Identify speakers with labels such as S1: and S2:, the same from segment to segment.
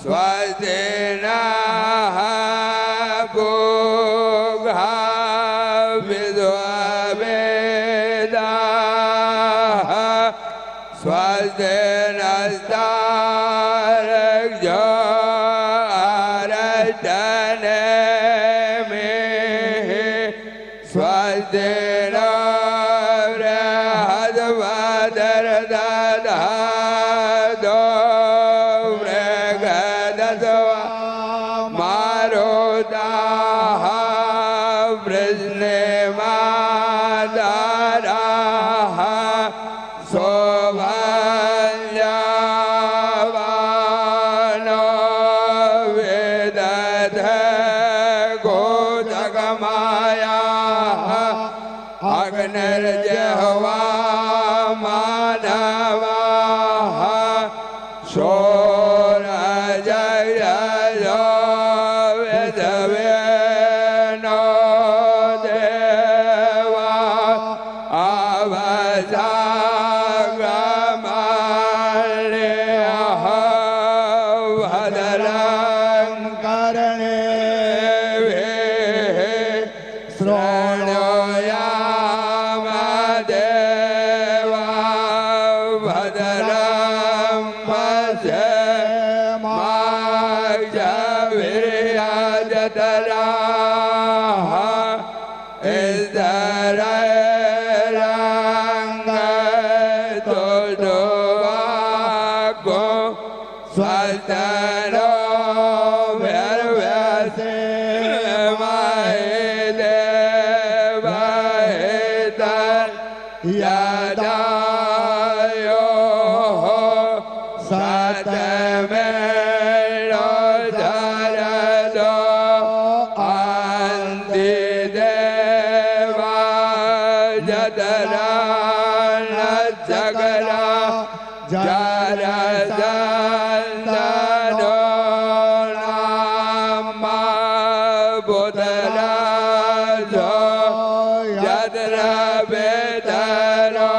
S1: स्वस्ति नः पूषा विश्ववेदाः स्वस्ति नस्तार्क्ष्यो अरष्टनेमिः स्वस्ति नो बृहस्पतिर्दधातु मृगदस्वा मारुताः वृष्णिमातराः शोभन्यावानो वेदधे गोजगमायाः अग्निर्जह्वा मानवाः शोरजयो वेदवेनो देवा अवसागमाल्यः भद्रङ्कर्णेभिः श्रोणयाम देवा भद्रं पश्येमाक्षवीर्यजतराः इतरैरङ्गतुष्टुवागो स्वस्तनो यदायोः सतमेनो धरदो अन्तिदेवा जतरा न जगरा जरसन्दनो नामा बुधराजो यत्र वेदरो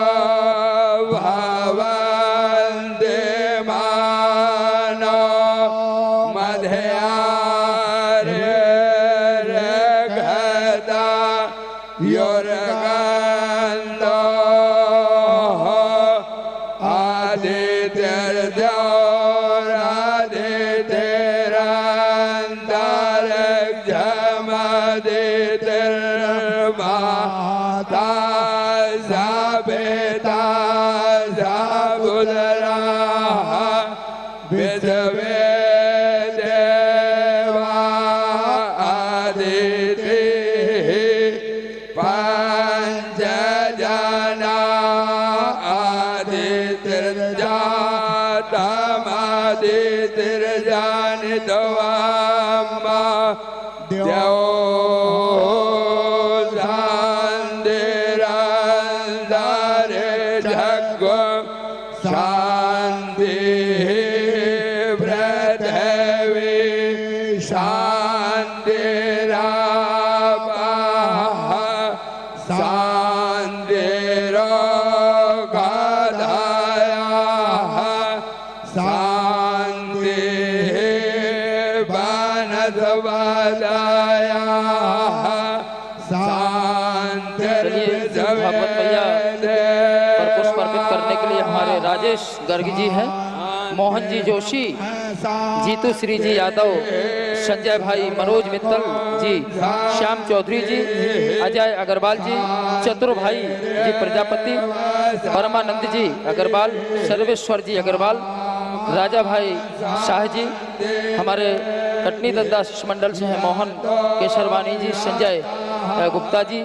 S1: भवन्ति मानो मध्यारेर्गता योर्गन्धो आदित्यर्जोरादित्यरन्तरिक्षमदितिर्माता सापेता साबुधराः विश्वे देवा आदितिः पञ्चजना आदितिर्जातमदितिर्जानितवाम्मा द्यौ शान्तिरन्तरे जग्गो शान्तिः पृथिवी शान्तिरापः शान्तिरोगाधयः शान्तिः वनस्पतयः
S2: भागवत भैया पर पुष्प अर्पित करने के लिए हमारे राजेश गर्ग जी हैं, मोहन जी जोशी, जीतू श्री जी यादव, संजय भाई मनोज मित्तल जी, श्याम चौधरी जी, अजय अग्रवाल जी, चतुर भाई जी प्रजापति, परमानंद जी अग्रवाल, सर्वेश्वर जी अग्रवाल, राजा भाई शाह जी, हमारे कटनी दद्दा शिष्य मंडल से हैं मोहन केशरवानी जी, संजय गुप्ता जी,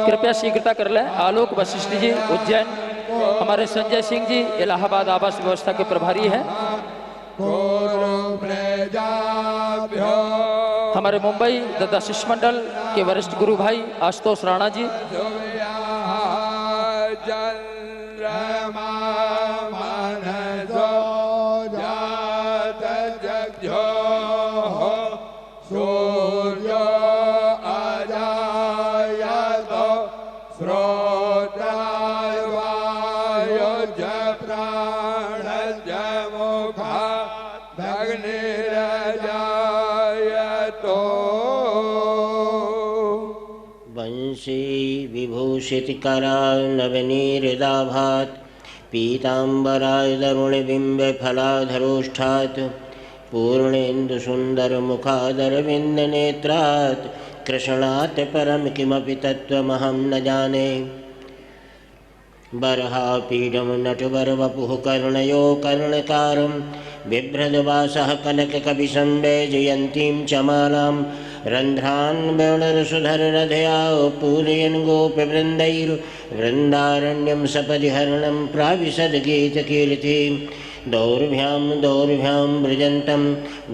S2: कृपया शीघ्रता कर लें। आलोक वशिष्ठ जी उज्जैन, हमारे संजय सिंह जी इलाहाबाद आवास व्यवस्था के प्रभारी हैं, हमारे मुंबई दद्दा शिष्य मंडल के वरिष्ठ गुरु भाई आशुतोष राणा जी,
S1: श्रोत्रवायो प्राणस्य मुखादग्निरजायतो
S3: वंशी विभूषितकरानवनीहृदाभात् पीताम्बराय तरुणबिम्बफलाधरोष्ठात् पूर्णेन्दुसुन्दरमुखादरविन्दनेत्रात् कृष्णात् परं किमपि तत्त्वमहं न जाने। बर्हापीडं नटवरवपुः कर्णयो कर्णकारं बिभ्रदवासः कनककविसंवेजयन्तीं च मालां रन्ध्रान् वेणुरसुधररथया पूरयन् गोपवृन्दैर्वृन्दारण्यं सपदि हरणं प्राविशद्गीतकीर्तिं दौर्भ्यां व्रजन्तं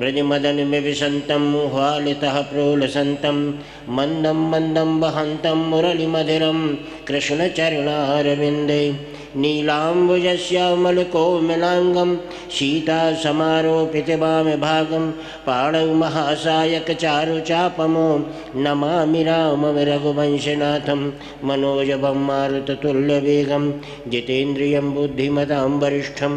S3: व्रजमदनविवसन्तं ह्वालितः प्रोलसन्तं मन्दं मन्दं वहन्तं मुरलिमधुरं कृष्णचरणारविन्दे नीलाम्बुजश्यामलकोमलाङ्गं सीतासमारोपितवामभागं पाणौ महासायकचारुचापमो नमामि रामं रघुवंशनाथं मनोजवं मारुततुल्यवेगं जितेन्द्रियं बुद्धिमतां वरिष्ठं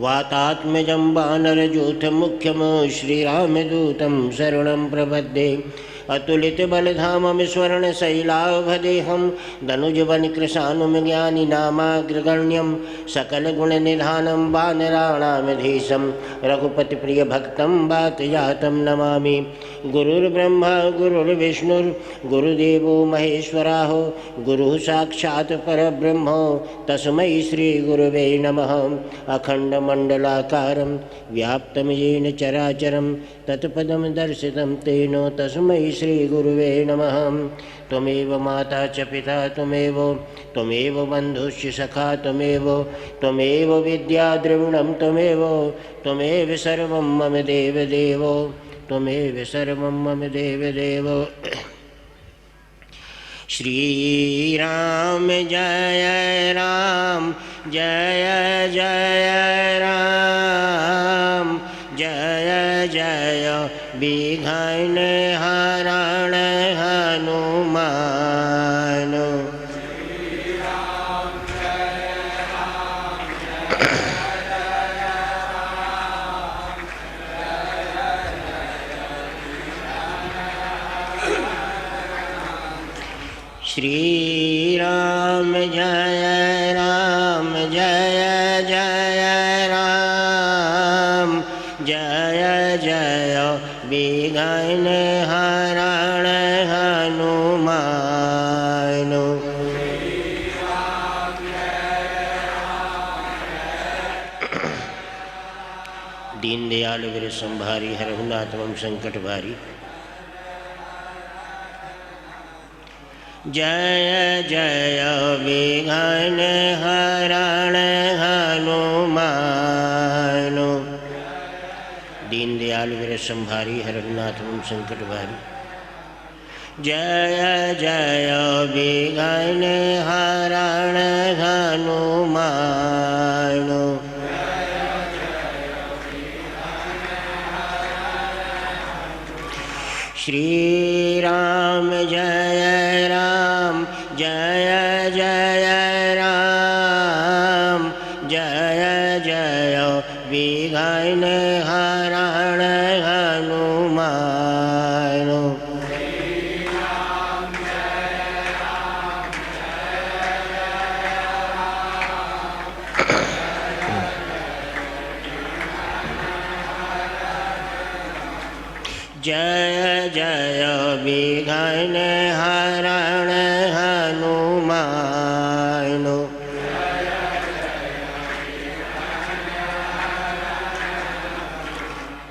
S3: वातात्मजं वानरयूथमुख्यं श्रीरामदूतं शरणं प्रपद्ये। अतुलितबलधामं स्वर्णशैलाभदेहं दनुजवनकृशानुं ज्ञानिनामाग्रगण्यं सकलगुणनिधानं वानराणामधीशं रघुपतिप्रियभक्तं वातजातं नमामि। गुरुर्ब्रह्मा गुरुर्विष्णुर्गुरुदेवो महेश्वरः गुरुः साक्षात् परब्रह्म तस्मै श्रीगुरुवे नमः। अखण्डमण्डलाकारं व्याप्तं येन चराचरं तत्पदं दर्शितं तेन तस्मै श्रीगुरुवे नमः। त्वमेव माता च पिता त्वमेव बन्धुश्च सखा त्वमेव विद्या द्रविणं त्वमेव सर्वं मम देवदेव त्वमेव सर्वं मम देवदेव। श्रीराम जय राम जय जय राम जय जय विघ्न हरण हनुमान। श्रीराम जय राम जय जय राम जय जय विघ्न हरण हनुमान। दीनदयाल वीर संभारी हरहुनाथ मम संकट भारी। जय जय विघ्न हरण हनुमान। दीनदयाल वीर संभारी हरहुनाथ मम संकट भारी। जय जय विघ्न हरण हनुमान। श्रीराम जय राम जय जय राम जय जय विघ्न हरण हनुमान। जय जय विघ्न हरण हनुमान।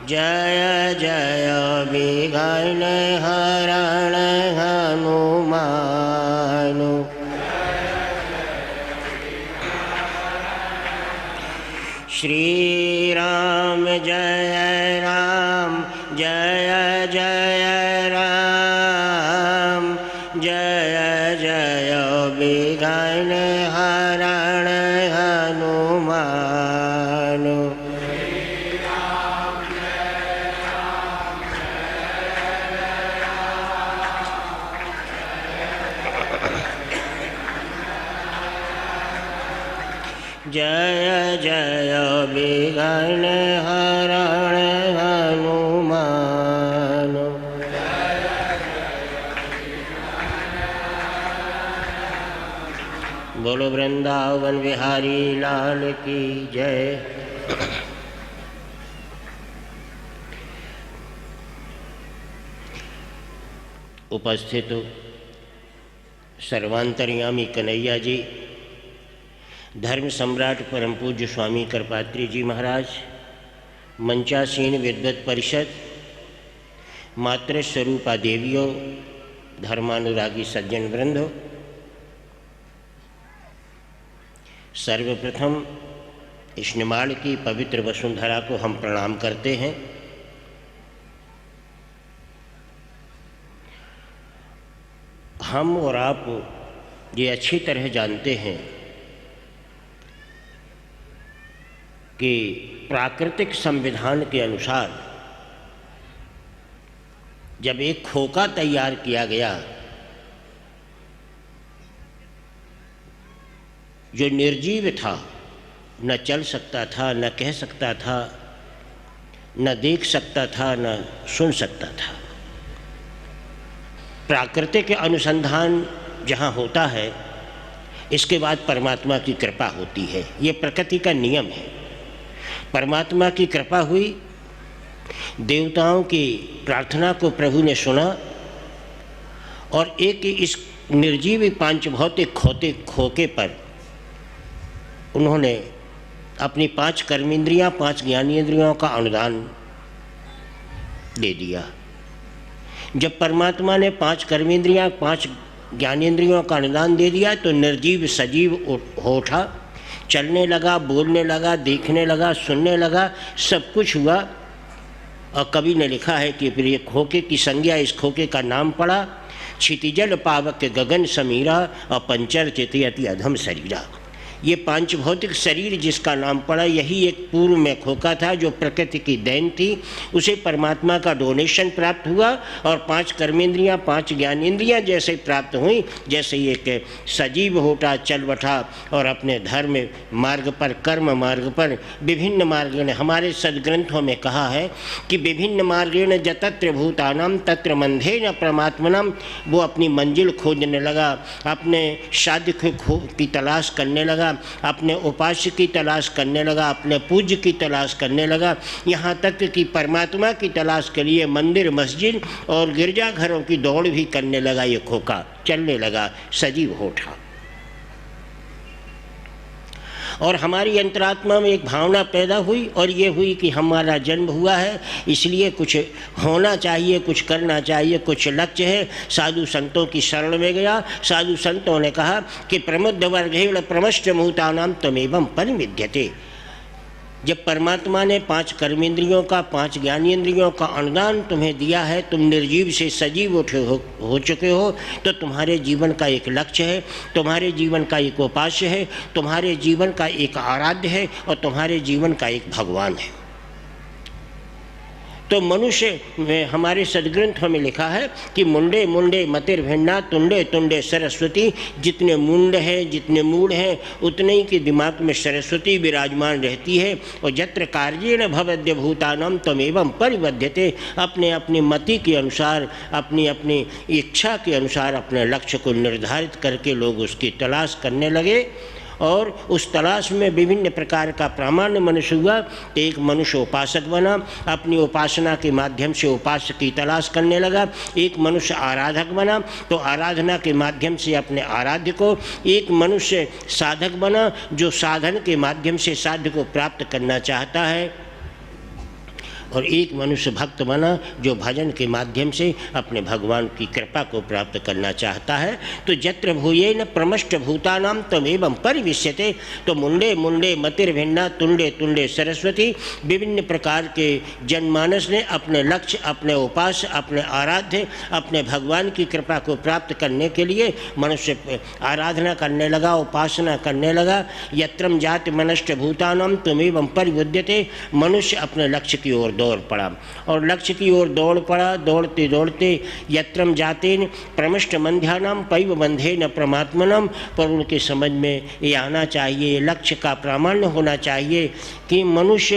S3: जय जय विघ्न हरण हनुमान। श्रीराम जय राम जय जय राम जय जय विघ्न हरण हनुमान। जय जय विघ्न हरण हनुमान। बोलो वृंदावन बिहारी लाल की जय। उपस्थित सर्वांतर्यामी कन्हैया जी, धर्म सम्राट परम पूज्य स्वामी कृपात्री जी महाराज, मंचासीन विद्वत परिषद, मातृस्वरूपा देवियों, धर्मानुरागी सज्जन वृंदो, सर्वप्रथम इस निमाड़ की पवित्र वसुंधरा को हम प्रणाम करते हैं। हम और आप ये अच्छी तरह जानते हैं कि प्राकृतिक संविधान के अनुसार जब एक खोखा तैयार किया गया जो निर्जीव था, न चल सकता था, न कह सकता था, न देख सकता था, न सुन सकता था। प्राकृतिक अनुसंधान जहाँ होता है, इसके बाद परमात्मा की कृपा होती है। ये प्रकृति का नियम है। परमात्मा की कृपा हुई, देवताओं की प्रार्थना को प्रभु ने सुना और एक इस निर्जीव पांच भौतिक खोखे पर उन्होंने अपनी 5 कर्मेंद्रियां, 5 ज्ञानेंद्रियों का अनुदान दे दिया। जब परमात्मा ने 5 कर्मेंद्रियां, 5 ज्ञानेंद्रियों का अनुदान दे दिया तो निर्जीव सजीव हो उठा, चलने लगा, बोलने लगा, देखने लगा, सुनने लगा, सब कुछ हुआ। और कवि ने लिखा है कि फिर ये खोखे की संज्ञा, इस खोखे का नाम पड़ा क्षितिजल पावक गगन समीरा और पंचर चितयति अधम शरीरा। ये 5 भौतिक शरीर जिसका नाम पड़ा, यही एक पूर्व में खोखा था जो प्रकृति की देन थी। उसे परमात्मा का डोनेशन प्राप्त हुआ और 5 कर्मेंद्रियां, 5 ज्ञानेंद्रियां जैसे प्राप्त हुई, जैसे एक सजीव होता, चल बैठा और अपने धर्म मार्ग पर, कर्म मार्ग पर, विभिन्न मार्गेण, हमारे सदग्रंथों में कहा है कि विभिन्न मार्गेण जतत्र भूतानाम तत्र मंधेन परमात्मनम। वो अपनी मंजिल खोजने लगा, अपने साध्य की तलाश करने लगा, अपने उपास्य की तलाश करने लगा, अपने पूज्य की तलाश करने लगा, यहाँ तक कि परमात्मा की तलाश के लिए मंदिर, मस्जिद और गिरजाघरों की दौड़ भी करने लगा। ये खोखा चलने लगा, सजीव हो उठा। और हमारी अंतरात्मा में एक भावना पैदा हुई और ये हुई कि हमारा जन्म हुआ है, इसलिए कुछ होना चाहिए, कुछ करना चाहिए, कुछ लक्ष्य है। साधु संतों की शरण में गया। साधु संतों ने कहा कि प्रमुद्ध वर्गेण प्रमश्च मुहूर्तानाम तमेवं परिविद्यते। जब परमात्मा ने 5 कर्मेंद्रियों का, 5 ज्ञानेंद्रियों का अनुदान तुम्हें दिया है, तुम निर्जीव से सजीव हो चुके हो, तो तुम्हारे जीवन का एक लक्ष्य है, तुम्हारे जीवन का एक उपास्य है, तुम्हारे जीवन का एक आराध्य है और तुम्हारे जीवन का एक भगवान है। तो मनुष्य में हमारे सदग्रंथों में लिखा है कि मुंडे मुंडे मतिर्भिन्ना तुंडे तुंडे सरस्वती। जितने मुंड हैं, जितने मूड हैं, उतने ही के दिमाग में सरस्वती विराजमान रहती है। और यत्र कार्येण भवद्य भूतानाम तमेवं परिबध्यते। अपने अपनी मति के अनुसार, अपनी अपनी इच्छा के अनुसार अपने लक्ष्य को निर्धारित करके लोग उसकी तलाश करने लगे और उस तलाश में विभिन्न प्रकार का प्रामाण्य मनुष्य हुआ। एक मनुष्य उपासक बना, अपनी उपासना के माध्यम से उपास्य की तलाश करने लगा। एक मनुष्य आराधक बना तो आराधना के माध्यम से अपने आराध्य को। एक मनुष्य साधक बना जो साधन के माध्यम से साध्य को प्राप्त करना चाहता है। और एक मनुष्य भक्त बना जो भजन के माध्यम से अपने भगवान की कृपा को प्राप्त करना चाहता है। तो यत्र भूयेन प्रमष्ट भूतानाम तमेवं परिविश्यते। तो मुंडे मुंडे मतिर्भिन्ना तुंडे तुंडे सरस्वती। विभिन्न प्रकार के जनमानस ने अपने लक्ष्य, अपने उपास्य, अपने आराध्य, अपने भगवान की कृपा को प्राप्त करने के लिए मनुष्य आराधना करने लगा, उपासना करने लगा। यत्रम जाति मनष्ट भूतानाम तमेवं परिविद्यते। मनुष्य अपने लक्ष्य की ओर दौड़ पड़ा और लक्ष्य की ओर दौड़ पड़ा। दौड़ते दौड़ते यत्रम जातेन प्रमष्ट मंध्यानाम पैव बंधे न परमात्मनम, पर उनके समझ में ये आना चाहिए, लक्ष्य का प्रामाण्य होना चाहिए कि मनुष्य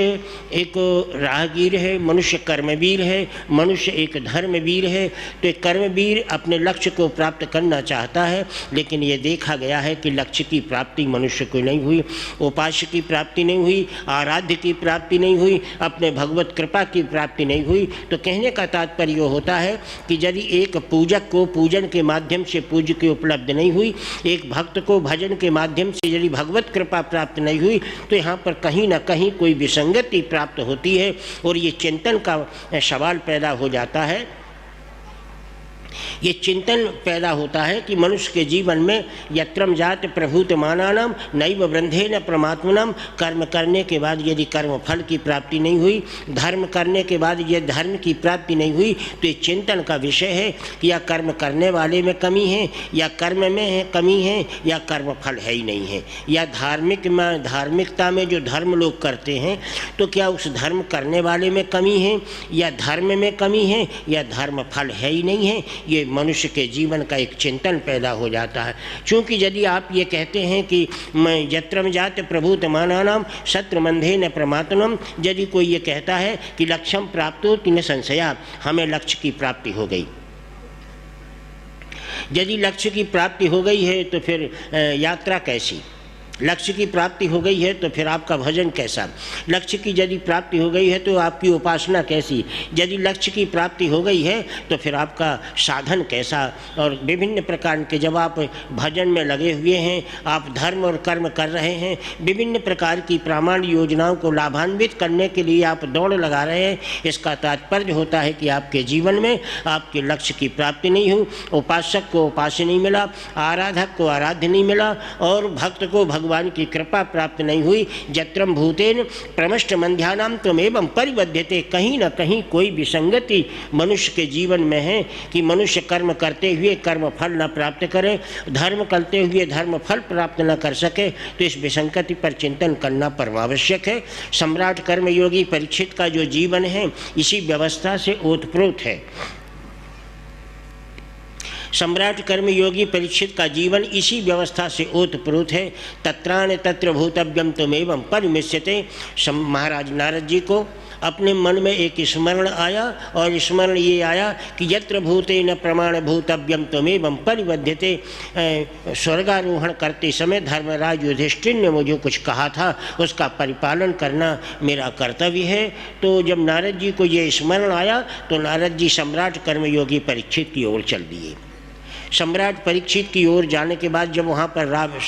S3: एक राहगीर है, मनुष्य कर्मवीर है, मनुष्य एक धर्मवीर है। तो एक कर्मवीर अपने लक्ष्य को प्राप्त करना चाहता है, लेकिन ये देखा गया है कि लक्ष्य की प्राप्ति मनुष्य को नहीं हुई, उपास्य की प्राप्ति नहीं हुई, आराध्य की प्राप्ति नहीं हुई, अपने भगवत कृपा की प्राप्ति नहीं हुई। तो कहने का तात्पर्य होता है कि यदि एक पूजक को पूजन के माध्यम से पूज्य की उपलब्ध नहीं हुई, एक भक्त को भजन के माध्यम से यदि भगवत कृपा प्राप्त नहीं हुई, तो यहाँ पर कहीं ना कहीं कोई विसंगति प्राप्त होती है और ये चिंतन का सवाल पैदा हो जाता है। ये चिंतन पैदा होता है कि मनुष्य के जीवन में यत्रम जात प्रभूत मानानाम नैव ब्रंधे न परमात्मनम, कर्म करने के बाद यदि कर्म फल की प्राप्ति नहीं हुई, धर्म करने के बाद यदि धर्म की प्राप्ति नहीं हुई, तो ये चिंतन का विषय है कि या कर्म करने वाले में कमी है, या कर्म में है कमी है, या कर्म फल है ही नहीं है, या धार्मिकता में जो धर्म लोग करते हैं तो क्या उस धर्म करने वाले में कमी है, या धर्म में कमी है, या धर्म फल है ही नहीं है। ये मनुष्य के जीवन का एक चिंतन पैदा हो जाता है। क्योंकि यदि आप ये कहते हैं कि मैं यत्रम जात प्रभूत मानानाम सत्र मंधे न प्रमात्मनम, यदि कोई ये कहता है कि लक्ष्यम प्राप्त हो तीन संशया, हमें लक्ष्य की प्राप्ति हो गई, यदि लक्ष्य की प्राप्ति हो गई है तो फिर यात्रा कैसी, लक्ष्य की प्राप्ति हो गई है तो फिर आपका भजन कैसा, लक्ष्य की यदि प्राप्ति हो गई है तो आपकी उपासना कैसी, यदि लक्ष्य की प्राप्ति हो गई है तो फिर आपका साधन कैसा। और विभिन्न प्रकार के जब आप भजन में लगे हुए हैं, आप धर्म और कर्म कर रहे हैं, विभिन्न प्रकार की प्रामाण्य योजनाओं को लाभान्वित करने के लिए आप दौड़ लगा रहे हैं, इसका तात्पर्य होता है कि आपके जीवन में आपके लक्ष्य की प्राप्ति नहीं हुई, उपासक को उपास्य नहीं मिला, आराधक को आराध्य नहीं मिला और भक्त को भगवान की कृपा प्राप्त नहीं हुई। जत्रम भूतेन प्रमष्ट मंध्यानाम त्वमेवं परिबध्यते, कहीं ना कहीं कोई विसंगति मनुष्य के जीवन में है कि मनुष्य कर्म करते हुए कर्म फल न प्राप्त करे, धर्म करते हुए धर्म फल प्राप्त न कर सके। तो इस विसंगति पर चिंतन करना परमावश्यक है। सम्राट कर्मयोगी परीक्षित का जो जीवन है इसी व्यवस्था से ओतप्रोत है। सम्राट कर्मयोगी परीक्षित का जीवन इसी व्यवस्था से ओतप्रोत है। तत्राण तत्र भूतव्यम त्वमेवं परिमिष्यते। महाराज नारद जी को अपने मन में एक स्मरण आया और स्मरण ये आया कि यत्र भूते न प्रमाण भूतव्यम त्वमेवं परिबध्यते। स्वर्गारोहण करते समय धर्मराज युधिष्ठिर ने मुझे कुछ कहा था, उसका परिपालन करना मेरा कर्तव्य है। तो जब नारद जी को ये स्मरण आया तो नारद जी सम्राट कर्मयोगी परीक्षित की ओर चल दिए। सम्राट परीक्षित की ओर जाने के बाद जब वहाँ पर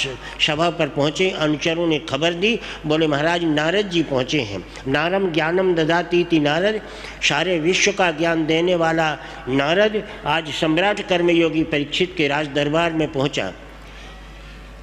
S3: सभा पर पहुँचे, अनुचरों ने खबर दी, बोले महाराज नारद जी पहुँचे हैं। नारम ज्ञानम ददाती थी नारद, सारे विश्व का ज्ञान देने वाला नारद आज सम्राट कर्मयोगी परीक्षित के राज दरबार में पहुँचा।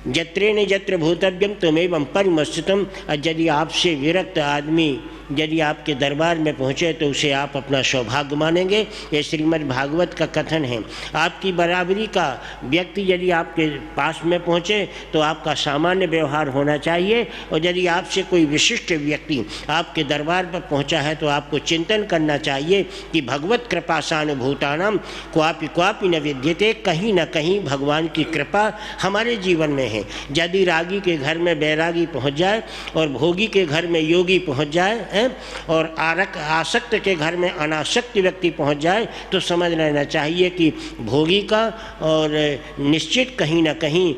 S3: जत्रेण जत्र भूतव्यम त्वमेवं परिमस्थितम। यदि आपसे विरक्त आदमी यदि आपके दरबार में पहुँचे तो उसे आप अपना सौभाग्य मानेंगे। ये श्रीमद् भागवत का कथन है। आपकी बराबरी का व्यक्ति यदि आपके पास में पहुँचे तो आपका सामान्य व्यवहार होना चाहिए, और यदि आपसे कोई विशिष्ट व्यक्ति आपके दरबार पर पहुँचा है तो आपको चिंतन करना चाहिए कि भगवत कृपा सानुभूतानाम क्वापि क्वापि न विद्यते। कहीं न कहीं भगवान की कृपा हमारे जीवन में है। यदि रागी के घर में बैरागी पहुँच जाए और भोगी के घर में योगी पहुँच जाए और आसक्त के घर में अनासक्त व्यक्ति पहुंच जाए तो समझ लेना चाहिए कि भोगी का और निश्चित कहीं ना कहीं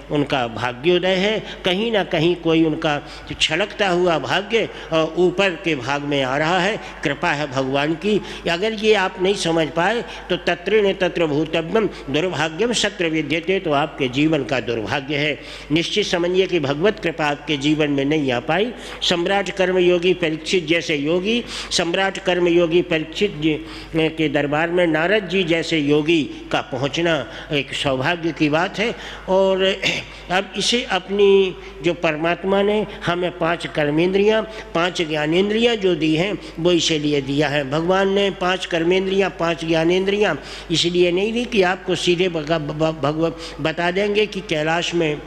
S3: उनका भाग्योदय है, कहीं ना कहीं कोई उनका छलकता हुआ भाग्य और ऊपर के भाग में आ रहा है। कृपा है भगवान की। अगर ये आप नहीं समझ पाए तो तत्रेण तत्र भूतव्यम दुर्भाग्यम सत्र विद्यते, तो आपके जीवन का दुर्भाग्य है। निश्चित समझिए कि भगवत कृपा आपके जीवन में नहीं आ पाई। सम्राट कर्मयोगी परीक्षित जैसे योगी, सम्राट कर्मयोगी परीक्षित जी के दरबार में नारद जी जैसे योगी का पहुंचना एक सौभाग्य की बात है। और अब इसे अपनी जो परमात्मा ने हमें 5 कर्मेंद्रियां 5 ज्ञानेंद्रियां जो दी हैं वो इसीलिए दिया है। भगवान ने 5 कर्मेंद्रियां 5 ज्ञानेंद्रियां इसलिए नहीं दी कि आपको सीधे भगवत बता देंगे कि कैलाश में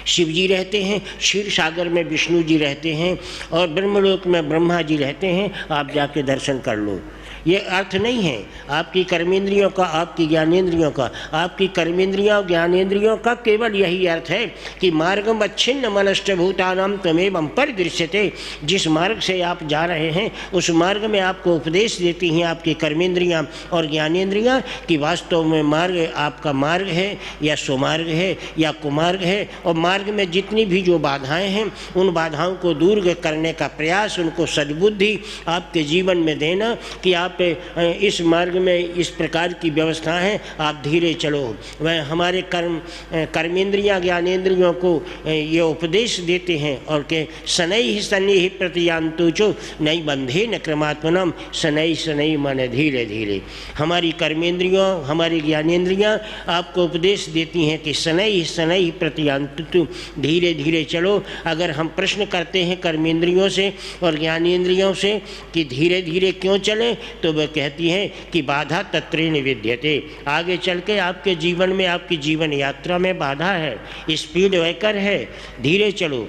S3: शिव जी रहते हैं, क्षीर सागर में विष्णु जी रहते हैं और ब्रह्मलोक में ब्रह्मा जी रहते हैं, आप जाके दर्शन कर लो। ये अर्थ नहीं है आपकी कर्मेंद्रियों का, आपकी ज्ञानेंद्रियों का। आपकी कर्मेंद्रियों और ज्ञानेंद्रियों का केवल यही अर्थ है कि मार्गम अच्छिन्न मनश्च भूतानाम त्वमेवं परिदृश्यते। जिस मार्ग से आप जा रहे हैं उस मार्ग में आपको उपदेश देती हैं आपकी कर्मेंद्रियां और ज्ञानेंद्रियां कि वास्तव में मार्ग आपका मार्ग है या सुमार्ग है या कुमार्ग है। और मार्ग में जितनी भी जो बाधाएं हैं उन बाधाओं को दूर करने का प्रयास, उनको सद्बुद्धि आपके जीवन में देना कि आप इस मार्ग में इस प्रकार की व्यवस्था है, आप धीरे चलो। वह हमारे कर्मेंद्रियां ज्ञानेंद्रियों को ये उपदेश देते हैं और के शनै शनि प्रतियान्तु चो नई बंधे न क्रमात्मनम, शनै शनै मन धीरे धीरे। हमारी कर्मेंद्रियों हमारी ज्ञानेंद्रियां आपको उपदेश देती हैं कि शनै शनै प्रतियान्तु, धीरे धीरे चलो। अगर हम प्रश्न करते हैं कर्मेंद्रियों से और ज्ञानेंद्रियों से कि धीरे धीरे क्यों चलें, तो वह कहती हैं कि बाधा तत्रेण विद्यते। आगे चल के आपके जीवन में, आपकी जीवन यात्रा में बाधा है, स्पीड ब्रेकर है, धीरे चलो।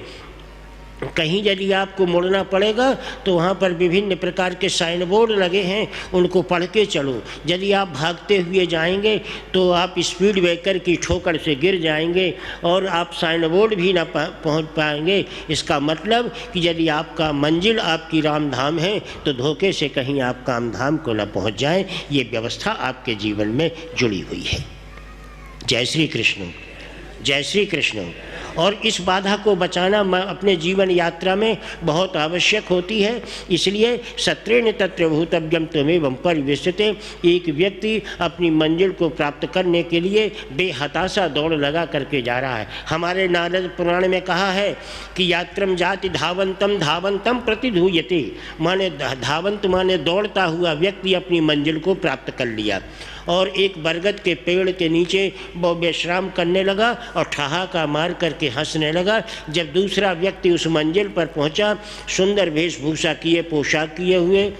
S3: कहीं यदि आपको मुड़ना पड़ेगा तो वहाँ पर विभिन्न प्रकार के साइन बोर्ड लगे हैं, उनको पढ़ के चलो। यदि आप भागते हुए जाएंगे तो आप स्पीड ब्रेकर की ठोकर से गिर जाएंगे और आप साइन बोर्ड भी ना पहुँच पाएंगे। इसका मतलब कि यदि आपका मंजिल आपकी राम धाम है तो धोखे से कहीं आप काम धाम को न पहुँच जाएं। ये व्यवस्था आपके जीवन में जुड़ी हुई है। जय श्री कृष्ण, जय श्री कृष्ण। और इस बाधा को बचाना अपने जीवन यात्रा में बहुत आवश्यक होती है। इसलिए सत्रेण तत्र भूतव्यम त्वमेवं परिवेश्यते। एक व्यक्ति अपनी मंजिल को प्राप्त करने के लिए बेहताशा दौड़ लगा करके जा रहा है। हमारे नारद पुराण में कहा है कि यात्रम जाति धावंतम धावंतम प्रतिधूयते, माने धावंत माने दौड़ता हुआ व्यक्ति अपनी मंजिल को प्राप्त कर लिया और एक बरगद के पेड़ के नीचे वो विश्राम करने लगा और ठहाका मार करके हंसने लगा। जब दूसरा व्यक्ति उस मंजिल पर पहुंचा, सुंदर वेशभूषा किए, पोशाक किए हुए,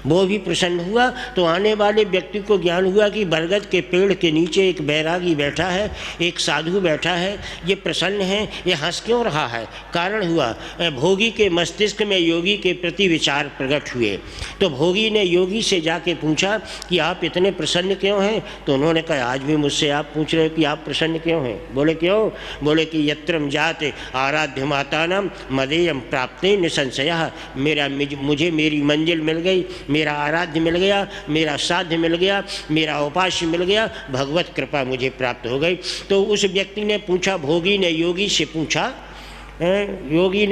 S3: वो भी प्रसन्न हुआ। तो आने वाले व्यक्ति को ज्ञान हुआ कि बरगद के पेड़ के नीचे एक बैरागी बैठा है, एक साधु बैठा है, ये प्रसन्न है, ये हंस क्यों रहा है। कारण हुआ भोगी के मस्तिष्क में योगी के प्रति विचार प्रकट हुए। तो भोगी ने योगी से जाके पूछा कि आप इतने प्रसन्न क्यों हैं। तो उन्होंने कहा आज भी मुझसे आप पूछ रहे हो कि आप प्रसन्न क्यों हैं। बोले क्यों। बोले कि यत्रम जाते आराध्य मातानाम मदेयम प्राप्ते निसंशयः। मुझे मेरी मंजिल मिल गई, मेरा आराध्य मिल गया, मेरा साध्य मिल गया, मेरा उपास्य मिल गया, भगवत कृपा मुझे प्राप्त हो गई। तो उस व्यक्ति ने पूछा, भोगी ने योगी से पूछा, भोगी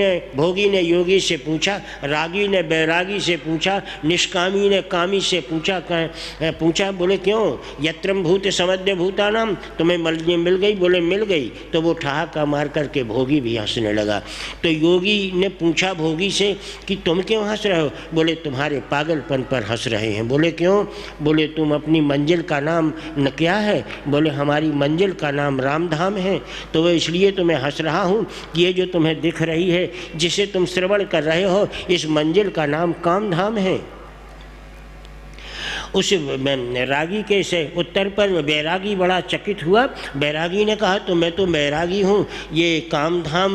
S3: ने योगी से पूछा, रागी ने बैरागी से पूछा, निष्कामी ने कामी से पूछा। बोले क्यों। यत्रम भूत समद्य भूतानाम, तुम्हें मंजिल मिल गई। बोले मिल गई। तो वो ठहाका मार करके भोगी भी हंसने लगा। तो योगी ने पूछा भोगी से कि तुम क्यों हंस रहे हो। बोले तुम्हारे पागलपन पर हंस रहे हैं। बोले क्यों। बोले तुम अपनी मंजिल का नाम न क्या है। बोले हमारी मंजिल का नाम राम धाम है, तो वह इसलिए तो मैं हंस रहा हूँ कि ये जो तुम्हें दिख रही है, जिसे तुम श्रवण कर रहे हो, इस मंजिल का नाम काम धाम है। उस रागी के से उत्तर पर बैरागी बड़ा चकित हुआ। बैरागी ने कहा तो मैं तो बैरागी हूँ, ये कामधाम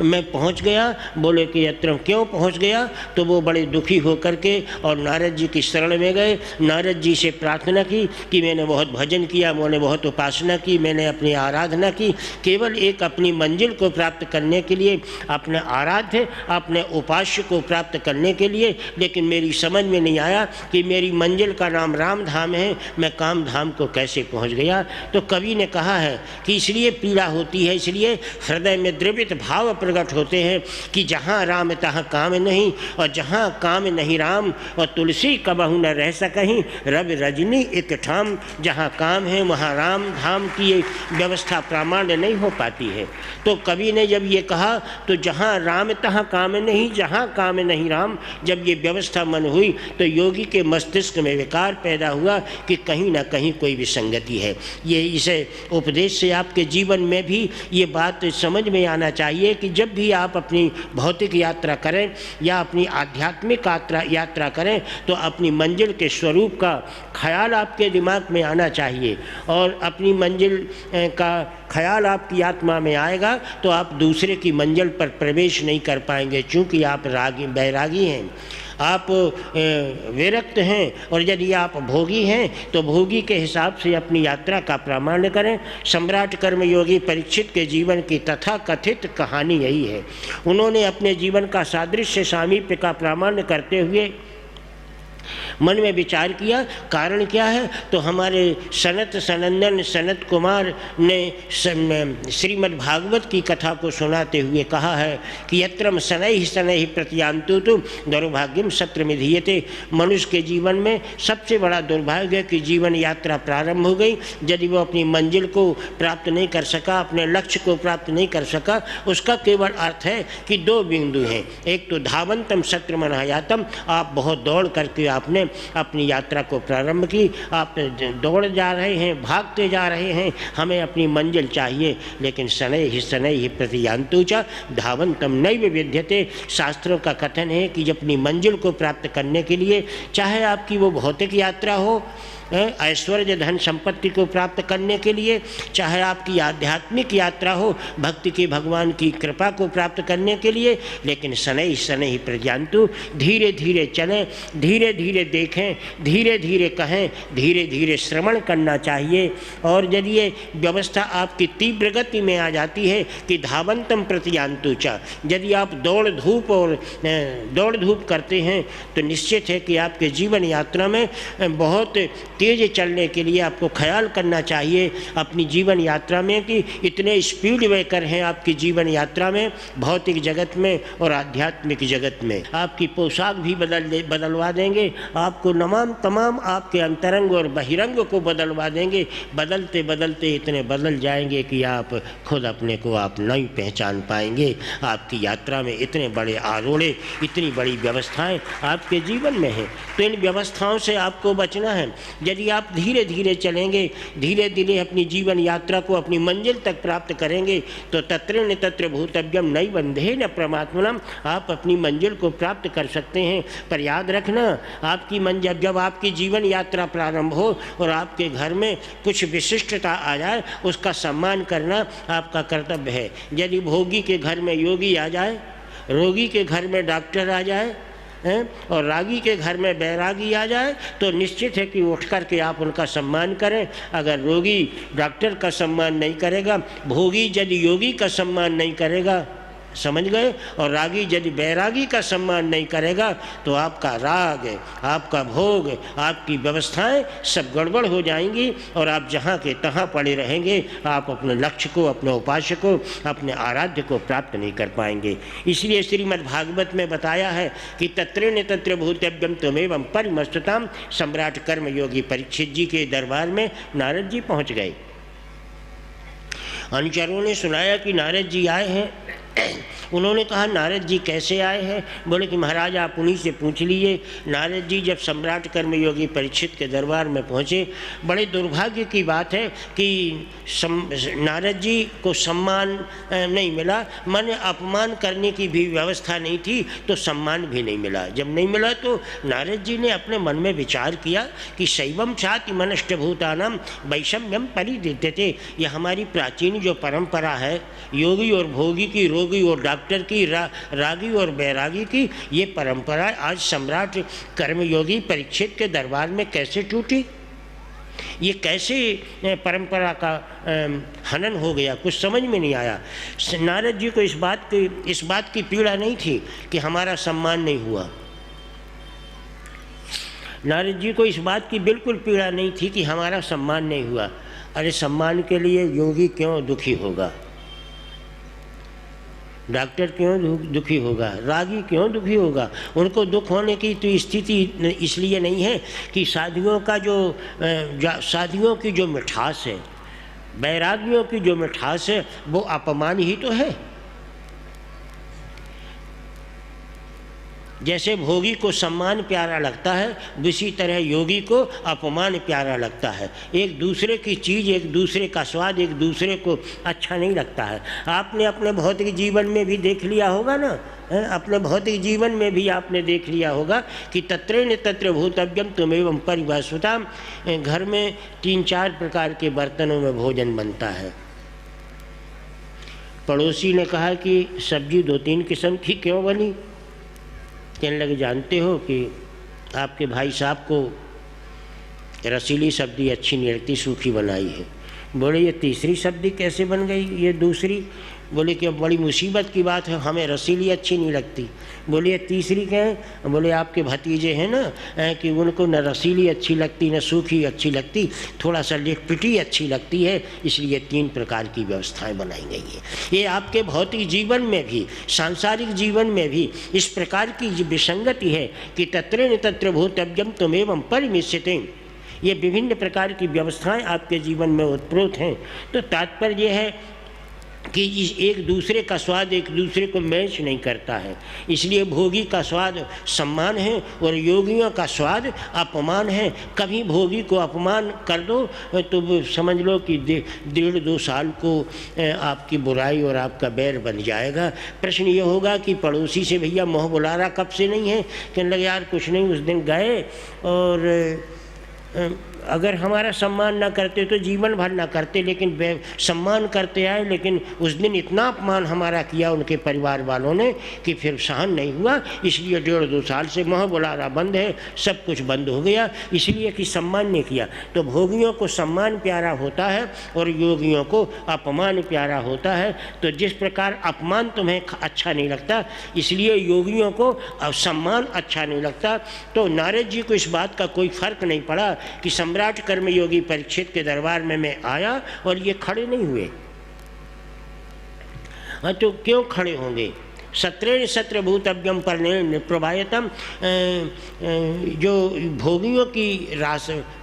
S3: में पहुँच गया। बोले कि यत्र क्यों पहुँच गया। तो वो बड़े दुखी होकर के और नारद जी की शरण में गए। नारद जी से प्रार्थना की कि मैंने बहुत भजन किया, मैंने बहुत उपासना की, मैंने अपनी आराधना की, केवल एक अपनी मंजिल को प्राप्त करने के लिए, अपने आराध्य अपने उपास्य को प्राप्त करने के लिए, लेकिन मेरी समझ में नहीं आया कि मेरी मंजिल का नाम राम धाम है, मैं काम धाम को कैसे पहुंच गया। तो कवि ने कहा है कि इसलिए पीड़ा होती है, इसलिए हृदय में द्रवित भाव प्रकट होते हैं कि जहाँ राम तहाँ काम नहीं, और जहाँ काम नहीं राम, और तुलसी कबहू न रह सकहीं, रवि रजनी एक ठाम। जहाँ काम है वहाँ राम धाम की व्यवस्था प्रामाण्य नहीं हो पाती है। तो कवि ने जब ये कहा तो जहाँ राम तहाँ काम नहीं, जहाँ काम नहीं राम, जब ये व्यवस्था मन हुई तो योगी के मस्तिष्क में विकार विचार पैदा हुआ कि कहीं ना कहीं कोई विसंगति है। ये इसे उपदेश से आपके जीवन में भी ये बात समझ में आना चाहिए कि जब भी आप अपनी भौतिक यात्रा करें या अपनी आध्यात्मिक यात्रा करें तो अपनी मंजिल के स्वरूप का ख्याल आपके दिमाग में आना चाहिए, और अपनी मंजिल का ख्याल आपकी आत्मा में आएगा तो आप दूसरे की मंजिल पर प्रवेश नहीं कर पाएंगे, चूँकि आप बैरागी हैं, आप विरक्त हैं, और यदि आप भोगी हैं तो भोगी के हिसाब से अपनी यात्रा का प्रामाण्य करें। सम्राट कर्मयोगी परीक्षित के जीवन की तथा कथित कहानी यही है। उन्होंने अपने जीवन का सादृश्य सामीप्य का प्रामाण्य करते हुए मन में विचार किया। कारण क्या है? तो हमारे सनत सनंदन सनत कुमार ने श्रीमद् भागवत की कथा को सुनाते हुए कहा है कि यत्रम शनैः शनैः प्रत्यान्तु तु दुर्भाग्यम सत्रमिधीयते। मनुष्य के जीवन में सबसे बड़ा दुर्भाग्य है कि जीवन यात्रा प्रारंभ हो गई, यदि वो अपनी मंजिल को प्राप्त नहीं कर सका, अपने लक्ष्य को प्राप्त नहीं कर सका, उसका केवल अर्थ है कि दो बिंदु हैं। एक तो धावंतम सत्रमनहयातम, आप बहुत दौड़ करके आपने अपनी यात्रा को प्रारंभ की, आप दौड़ जा रहे हैं, भागते जा रहे हैं, हमें अपनी मंजिल चाहिए, लेकिन शनैः शनैः प्रतियान्तु च धावन्तम नैव विद्यते। शास्त्रों का कथन है कि अपनी मंजिल को प्राप्त करने के लिए, चाहे आपकी वो भौतिक यात्रा हो, ऐश्वर्य धन संपत्ति को प्राप्त करने के लिए, चाहे आपकी आध्यात्मिक यात्रा हो, भक्ति की भगवान की कृपा को प्राप्त करने के लिए, लेकिन शनैः शनैः प्रज्ञान्तु, धीरे धीरे चलें, धीरे धीरे देखें, धीरे धीरे कहें, धीरे धीरे श्रवण करना चाहिए। और यदि ये व्यवस्था आपकी तीव्र गति में आ जाती है कि धावंतम प्रतियान्तु च, यदि आप दौड़ धूप करते हैं तो निश्चित है कि आपके जीवन यात्रा में बहुत तेज चलने के लिए आपको ख्याल करना चाहिए अपनी जीवन यात्रा में कि इतने स्पीड ब्रेकर हैं आपकी जीवन यात्रा में, भौतिक जगत में और आध्यात्मिक जगत में। आपकी पोशाक भी बदलवा देंगे, आपको तमाम आपके अंतरंग और बहिरंग को बदलवा देंगे। बदलते बदलते इतने बदल जाएंगे कि आप खुद अपने को आप नहीं पहचान पाएंगे। आपकी यात्रा में इतने बड़े आरोड़े, इतनी बड़ी व्यवस्थाएं आपके जीवन में हैं, तो इन व्यवस्थाओं से आपको बचना है। यदि आप धीरे धीरे चलेंगे, धीरे धीरे अपनी जीवन यात्रा को अपनी मंजिल तक प्राप्त करेंगे, तो तत्र न तत्र भूतव्यम नई बंधे न परमात्मनम, आप अपनी मंजिल को प्राप्त कर सकते हैं। पर याद रखना, आपकी मंजिल, जब आपकी जीवन यात्रा प्रारंभ हो और आपके घर में कुछ विशिष्टता आ जाए, उसका सम्मान करना आपका कर्तव्य है। यदि भोगी के घर में योगी आ जाए, रोगी के घर में डॉक्टर आ जाए और रागी के घर में बैरागी आ जाए, तो निश्चित है कि उठ कर के आप उनका सम्मान करें। अगर रोगी डॉक्टर का सम्मान नहीं करेगा, भोगी यदि योगी का सम्मान नहीं करेगा, समझ गए, और रागी यदि बैरागी का सम्मान नहीं करेगा, तो आपका राग, आपका भोग, आपकी व्यवस्थाएं सब गड़बड़ हो जाएंगी और आप जहाँ के तहाँ पड़े रहेंगे। आप अपने लक्ष्य को, अपने उपास्य को, अपने आराध्य को प्राप्त नहीं कर पाएंगे। इसलिए श्रीमद् भागवत में बताया है कि तत्र न तत्र भूतव्यम त्वमेवं परिमस्तुताम। सम्राट कर्मयोगी परीक्षित जी के दरबार में नारद जी पहुँच गए। अनुचरों ने सुनाया कि नारद जी आए हैं। उन्होंने कहा, नारद जी कैसे आए हैं? बोले कि महाराज आप उन्हीं से पूछ लीजिए। नारद जी जब सम्राट कर्मयोगी परीक्षित के दरबार में पहुँचे, बड़े दुर्भाग्य की बात है कि नारद जी को सम्मान नहीं मिला, माने अपमान करने की भी व्यवस्था नहीं थी, तो सम्मान भी नहीं मिला। जब नहीं मिला तो नारद जी ने अपने मन में विचार किया कि शैवम चाति मनष्टभूतानां वैषम्यम परिदिध्यते। यह हमारी प्राचीन जो परंपरा है, योगी और भोगी की, रोगी और डॉक्टर की, रागी और बैरागी की, ये परंपरा आज सम्राट कर्मयोगी परीक्षित के दरबार में कैसे टूटी? ये कैसे परंपरा का हनन हो गया? कुछ समझ में नहीं आया। नारद जी को इस बात की पीड़ा नहीं थी कि हमारा सम्मान नहीं हुआ। नारद जी को इस बात की बिल्कुल पीड़ा नहीं थी कि हमारा सम्मान नहीं हुआ। अरे सम्मान के लिए योगी क्यों दुखी होगा? डॉक्टर क्यों दुखी होगा? रागी क्यों दुखी होगा? उनको दुख होने की तो स्थिति इसलिए नहीं है कि साधुओं की जो मिठास है, बैरागियों की जो मिठास है, वो अपमान ही तो है। जैसे भोगी को सम्मान प्यारा लगता है, उसी तरह योगी को अपमान प्यारा लगता है। एक दूसरे की चीज़, एक दूसरे का स्वाद एक दूसरे को अच्छा नहीं लगता है। आपने अपने भौतिक जीवन में भी देख लिया होगा ना, अपने भौतिक जीवन में भी आपने देख लिया होगा कि तत्रेण तत्र भूतव्यम त्वमेवं परिभाषिताम। घर में 3-4 प्रकार के बर्तनों में भोजन बनता है। पड़ोसी ने कहा कि सब्जी 2-3 किस्म की क्यों बनी? कहने लगे जानते हो कि आपके भाई साहब को रसीली सब्जी अच्छी नहीं लगती, सूखी बनाई है। बोले ये तीसरी सब्जी कैसे बन गई, ये दूसरी? बोले कि बड़ी मुसीबत की बात है, हमें रसीली अच्छी नहीं लगती। बोले ये तीसरी क्या है? बोले आपके भतीजे हैं ना कि उनको न रसीली अच्छी लगती न सूखी अच्छी लगती, थोड़ा सा लिटपिटी अच्छी लगती है, इसलिए 3 प्रकार की व्यवस्थाएं बनाई गई हैं। ये आपके भौतिक जीवन में भी, सांसारिक जीवन में भी इस प्रकार की विसंगति है कि तत्रेण तत्र भूतव्यम त्वमेवं परिमिश्यते। ये विभिन्न प्रकार की व्यवस्थाएं आपके जीवन में उत्प्रोत हैं। तो तात्पर्य यह है कि एक दूसरे का स्वाद एक दूसरे को मैच नहीं करता है। इसलिए भोगी का स्वाद सम्मान है और योगियों का स्वाद अपमान है। कभी भोगी को अपमान कर दो तो समझ लो कि 1.5-2 साल को आपकी बुराई और आपका बैर बन जाएगा। प्रश्न ये होगा कि पड़ोसी से भैया मोह बुलारा कब से नहीं है? कहने लगे यार कुछ नहीं, उस दिन गए और अगर हमारा सम्मान ना करते तो जीवन भर ना करते, लेकिन सम्मान करते आए, लेकिन उस दिन इतना अपमान हमारा किया उनके परिवार वालों ने कि फिर सहन नहीं हुआ। इसलिए 1.5-2 साल से मोह बुलारा बंद है, सब कुछ बंद हो गया, इसलिए कि सम्मान नहीं किया। तो भोगियों को सम्मान प्यारा होता है और योगियों को अपमान प्यारा होता है। तो जिस प्रकार अपमान तुम्हें अच्छा नहीं लगता, इसलिए योगियों को सम्मान अच्छा नहीं लगता। तो नारद जी को इस बात का कोई फर्क नहीं पड़ा कि सम्राट कर्मयोगी परीक्षित के दरबार में मैं आया और ये खड़े नहीं हुए। हाँ, तो क्यों खड़े होंगे? सत्रेण सत्र भूतव्यम परनेण प्रभायतम। जो भोगियों की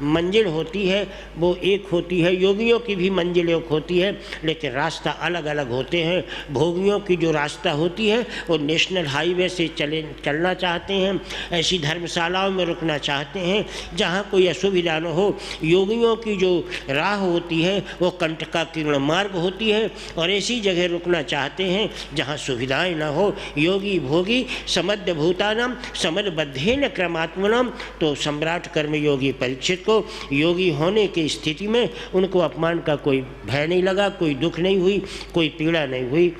S3: मंजिल होती है वो एक होती है, योगियों की भी मंजिल एक होती है, लेकिन रास्ता अलग अलग होते हैं। भोगियों की जो रास्ता होती है वो नेशनल हाईवे से चलना चाहते हैं, ऐसी धर्मशालाओं में रुकना चाहते हैं जहाँ कोई असुविधा न हो। योगियों की जो राह होती है वो कंटकाकीर्ण मार्ग होती है और ऐसी जगह रुकना चाहते हैं जहाँ सुविधाएं न हो। योगी भोगी समद्ध भूतानाम समदबद्धेन क्रमात्मनम। तो सम्राट कर्मयोगी परीक्षित को योगी होने की स्थिति में उनको अपमान का कोई भय नहीं लगा, कोई दुख नहीं हुई, कोई पीड़ा नहीं हुई।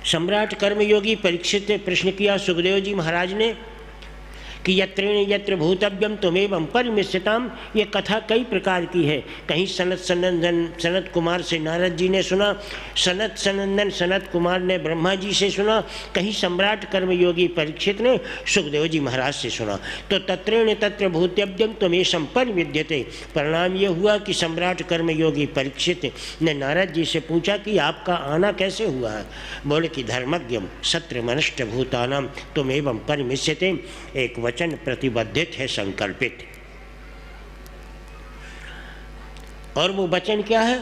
S3: सम्राट कर्मयोगी परीक्षित ने प्रश्न किया सुखदेव जी महाराज ने कि यत्रेण यत्र भूतव्यम त्वमेवं परिमिश्यताम। ये कथा कई प्रकार की है। कहीं सनत कुमार से नारद जी ने सुना, सनत कुमार ने ब्रह्मा जी से सुना, कहीं सम्राट कर्मयोगी परीक्षित ने सुखदेव जी महाराज से सुना। तो तत्रेण तत्र भूतव्यम त्वमेषं परिविद्यते। परिणाम ये हुआ कि सम्राट कर्मयोगी परीक्षित ने नारद जी से पूछा कि आपका आना कैसे हुआ है? बोले कि धर्मज्ञम सत्र मनुष्य भूतानाम त्वमेवं परिमिश्यते। एक वचन प्रतिबद्धित है, संकल्पित। और वो वचन क्या है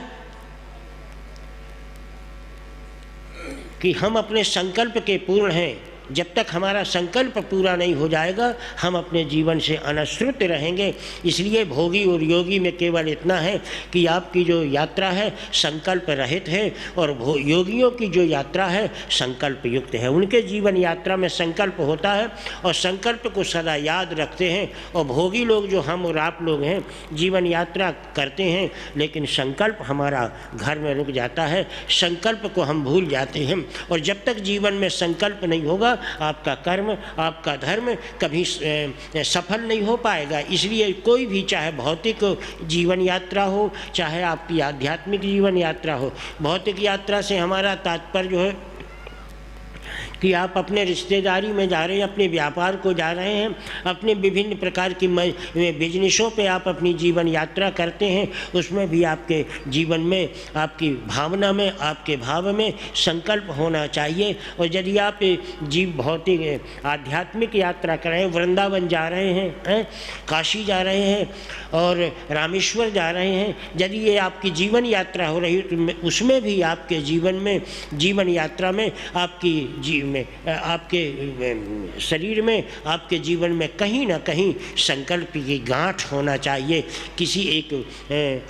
S3: कि हम अपने संकल्प के पूर्ण हैं। जब तक हमारा संकल्प पूरा नहीं हो जाएगा हम अपने जीवन से अनश्रुत रहेंगे। इसलिए भोगी और योगी में केवल इतना है कि आपकी जो यात्रा है संकल्प रहित है और योगियों की जो यात्रा है संकल्प युक्त है। उनके जीवन यात्रा में संकल्प होता है और संकल्प को सदा याद रखते हैं। और भोगी लोग जो हम और आप लोग हैं जीवन यात्रा करते हैं लेकिन संकल्प हमारा घर में रुक जाता है, संकल्प को हम भूल जाते हैं। और जब तक जीवन में संकल्प नहीं होगा आपका कर्म आपका धर्म कभी सफल नहीं हो पाएगा। इसलिए कोई भी, चाहे भौतिक जीवन यात्रा हो चाहे आपकी आध्यात्मिक जीवन यात्रा हो, भौतिक यात्रा से हमारा तात्पर्य जो है कि आप अपने रिश्तेदारी में जा रहे हैं, अपने व्यापार को जा रहे हैं, अपने विभिन्न प्रकार की बिजनेसों पे आप अपनी जीवन यात्रा करते हैं, उसमें भी आपके जीवन में आपकी भावना में आपके भाव में संकल्प होना चाहिए। और यदि आप भौतिक आध्यात्मिक यात्रा कर रहे हैं, वृंदावन जा रहे हैं, काशी जा रहे हैं और रामेश्वर जा रहे हैं, यदि ये आपकी जीवन यात्रा हो रही है तो उसमें भी आपके जीवन में जीवन यात्रा में आपकी आपके शरीर में, आपके जीवन में कहीं ना कहीं संकल्प की गांठ होना चाहिए। किसी एक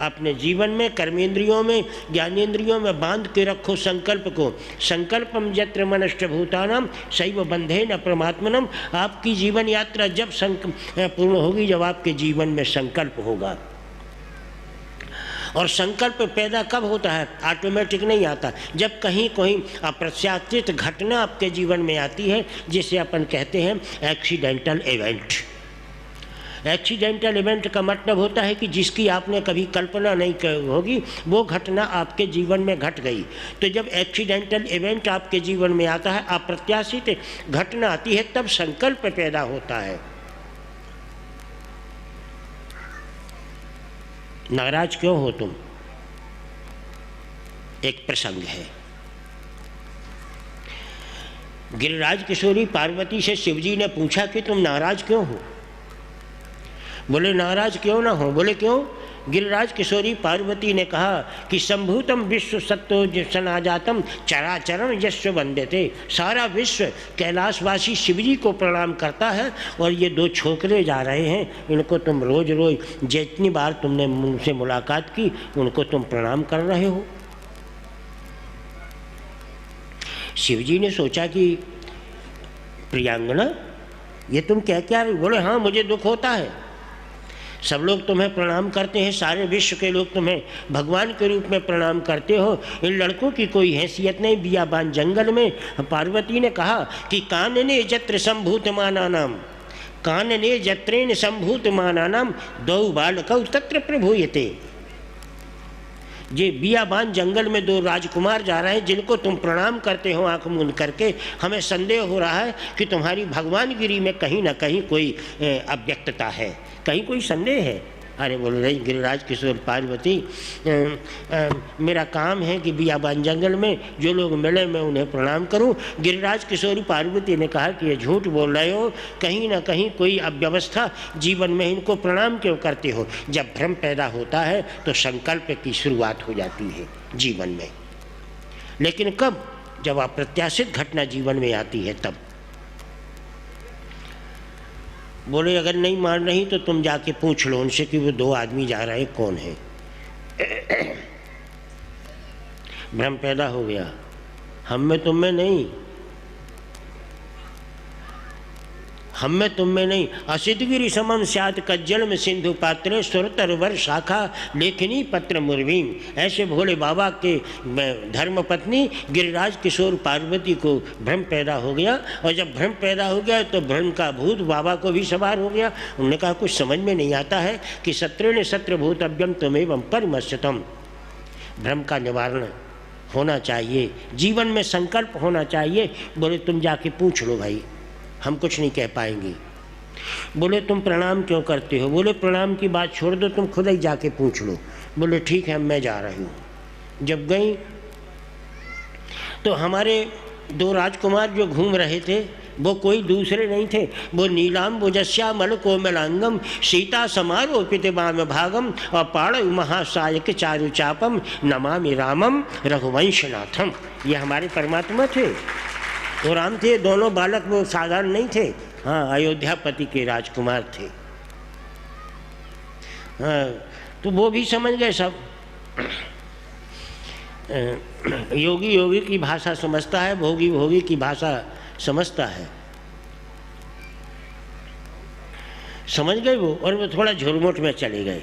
S3: अपने जीवन में, कर्मेंद्रियों में, ज्ञानेंद्रियों में बांध के रखो संकल्प को। संकल्पम यत्र मनश्च भूतानाम सैव बंधे न परमात्मनम। आपकी जीवन यात्रा जब पूर्ण होगी जब आपके जीवन में संकल्प होगा। और संकल्प पैदा कब होता है? ऑटोमेटिक नहीं आता। जब कहीं कोई अप्रत्याशित घटना आपके जीवन में आती है, जिसे अपन कहते हैं एक्सीडेंटल इवेंट। एक्सीडेंटल इवेंट का मतलब होता है कि जिसकी आपने कभी कल्पना नहीं होगी वो घटना आपके जीवन में घट गई। तो जब एक्सीडेंटल इवेंट आपके जीवन में आता है, अप्रत्याशित घटना आती है, तब संकल्प पैदा होता है। नाराज क्यों हो तुम? एक प्रसंग है। गिरिराज किशोरी पार्वती से शिवजी ने पूछा कि तुम नाराज क्यों हो? बोले नाराज क्यों ना हो? बोले क्यों? गिरिराज किशोरी पार्वती ने कहा कि संभूतम विश्व सत्तो सनाजातम चराचरण यश्व वंदते। सारा विश्व कैलाशवासी शिवजी को प्रणाम करता है और ये दो छोकरे जा रहे हैं, इनको तुम रोज रोज जितनी बार तुमने उनसे मुलाकात की उनको तुम प्रणाम कर रहे हो। शिवजी ने सोचा कि प्रियांगना ये तुम क्या रही? बोले हाँ मुझे दुख होता है। सब लोग तुम्हें प्रणाम करते हैं, सारे विश्व के लोग तुम्हें भगवान के रूप में प्रणाम करते हो, इन लड़कों की कोई हैसियत नहीं। बियाबान जंगल में पार्वती ने कहा कि कानने जत्र संभूत मानानाम, कानने जत्रेन संभूत मानानाम दौ बालकौ तत्र प्रभूयते। ये बियाबान जंगल में दो राजकुमार जा रहे हैं जिनको तुम प्रणाम करते हो आंख मूंद करके। हमें संदेह हो रहा है कि तुम्हारी भगवानगिरी में कहीं ना कहीं कोई अव्यक्तता है, कहीं कोई संदेह है। अरे बोल रही गिरिराज किशोर पार्वती मेरा काम है कि बियाबान जंगल में जो लोग मिले मैं उन्हें प्रणाम करूं। गिरिराज किशोरी पार्वती ने कहा कि ये झूठ बोल रहे हो, कहीं ना कहीं कोई अव्यवस्था जीवन में, इनको प्रणाम क्यों करते हो? जब भ्रम पैदा होता है तो संकल्प की शुरुआत हो जाती है जीवन में। लेकिन कब? जब अप्रत्याशित घटना जीवन में आती है तब। बोले अगर नहीं मान रही तो तुम जाके पूछ लो उनसे कि वो दो आदमी जा रहे कौन है। भ्रम पैदा हो गया, हम में तुम में नहीं, हम में तुम में नहीं। असितगिरी समम स्यात् कज्जल में सिंधु पात्रे सुरतर वर शाखा लेखनी पत्र मुर्वीम। ऐसे भोले बाबा के धर्मपत्नी गिरिराज किशोर पार्वती को भ्रम पैदा हो गया, और जब भ्रम पैदा हो गया तो भ्रम का भूत बाबा को भी सवार हो गया। उन्होंने कहा कुछ समझ में नहीं आता है कि सत्रेण सत्र भूतव्यम त्वमेवं परमस्यतम। भ्रम का निवारण होना चाहिए, जीवन में संकल्प होना चाहिए। बोले तुम जाके पूछ लो भाई, हम कुछ नहीं कह पाएंगे। बोले तुम प्रणाम क्यों करते हो? बोले प्रणाम की बात छोड़ दो, तुम खुद ही जाके पूछ लो। बोले ठीक है मैं जा रही हूँ। जब गई तो हमारे दो राजकुमार जो घूम रहे थे वो कोई दूसरे नहीं थे, वो नीलाम्बुजस्यामल कोमलांगम सीता समारोपित वाम भागम और पाड़ महासायक चारु चापम नमामि रामम रघुवंशनाथम। ये हमारे परमात्मा थे, वो राम थे। दोनों बालक वो साधारण नहीं थे, हाँ अयोध्यापति के राजकुमार थे। हाँ तो वो भी समझ गए सब। योगी योगी की भाषा समझता है, भोगी भोगी की भाषा समझता है। समझ गए वो, और वो थोड़ा झुरमुट में चले गए।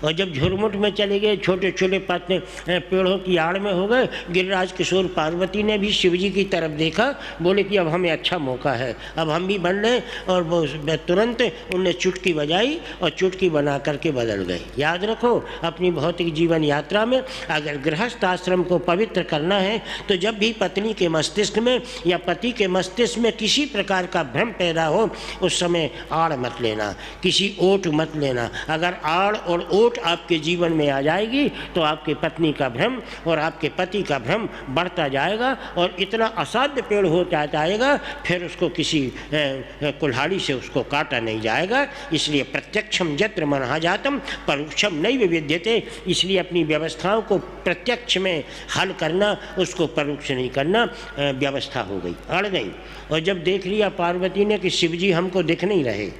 S3: और जब झुरमुट में चले गए, छोटे छोटे पत्ते पेड़ों की आड़ में हो गए। गिरिराज किशोर पार्वती ने भी शिवजी की तरफ देखा, बोले कि अब हमें अच्छा मौका है, अब हम भी बन रहे। और वो तुरंत उनने चुटकी बजाई और चुटकी बना करके बदल गए। याद रखो अपनी भौतिक जीवन यात्रा में अगर गृहस्थ आश्रम को पवित्र करना है तो जब भी पत्नी के मस्तिष्क में या पति के मस्तिष्क में किसी प्रकार का भ्रम पैदा हो उस समय आड़ मत लेना, किसी ओट मत लेना। अगर आड़ और ओट चोट आपके जीवन में आ जाएगी तो आपके पत्नी का भ्रम और आपके पति का भ्रम बढ़ता जाएगा और इतना असाध्य पेड़ होता जाएगा, फिर उसको किसी कुल्हाड़ी से उसको काटा नहीं जाएगा। इसलिए प्रत्यक्षम यत्र मनः जातम परोक्षम नैव विद्यते। इसलिए अपनी व्यवस्थाओं को प्रत्यक्ष में हल करना, उसको परोक्ष नहीं करना, व्यवस्था हो गई, अड़ गई। और जब देख लिया पार्वती ने कि शिवजी हमको दिख नहीं रहे,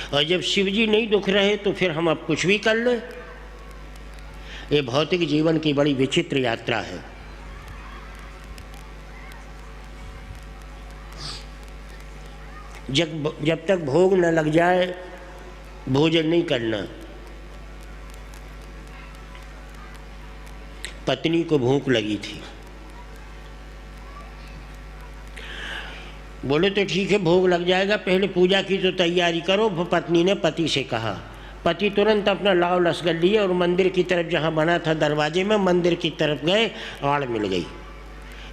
S3: और जब शिवजी नहीं दिख रहे तो फिर हम अब कुछ भी कर लें। ये भौतिक जीवन की बड़ी विचित्र यात्रा है। जब तक भोग न लग जाए भोजन नहीं करना। पत्नी को भूख लगी थी, बोले तो ठीक है भोग लग जाएगा, पहले पूजा की तो तैयारी करो। पत्नी ने पति से कहा। पति तुरंत अपना लाव लसकर लिए और मंदिर की तरफ, जहाँ बना था दरवाजे में, मंदिर की तरफ गए। आड़ मिल गई,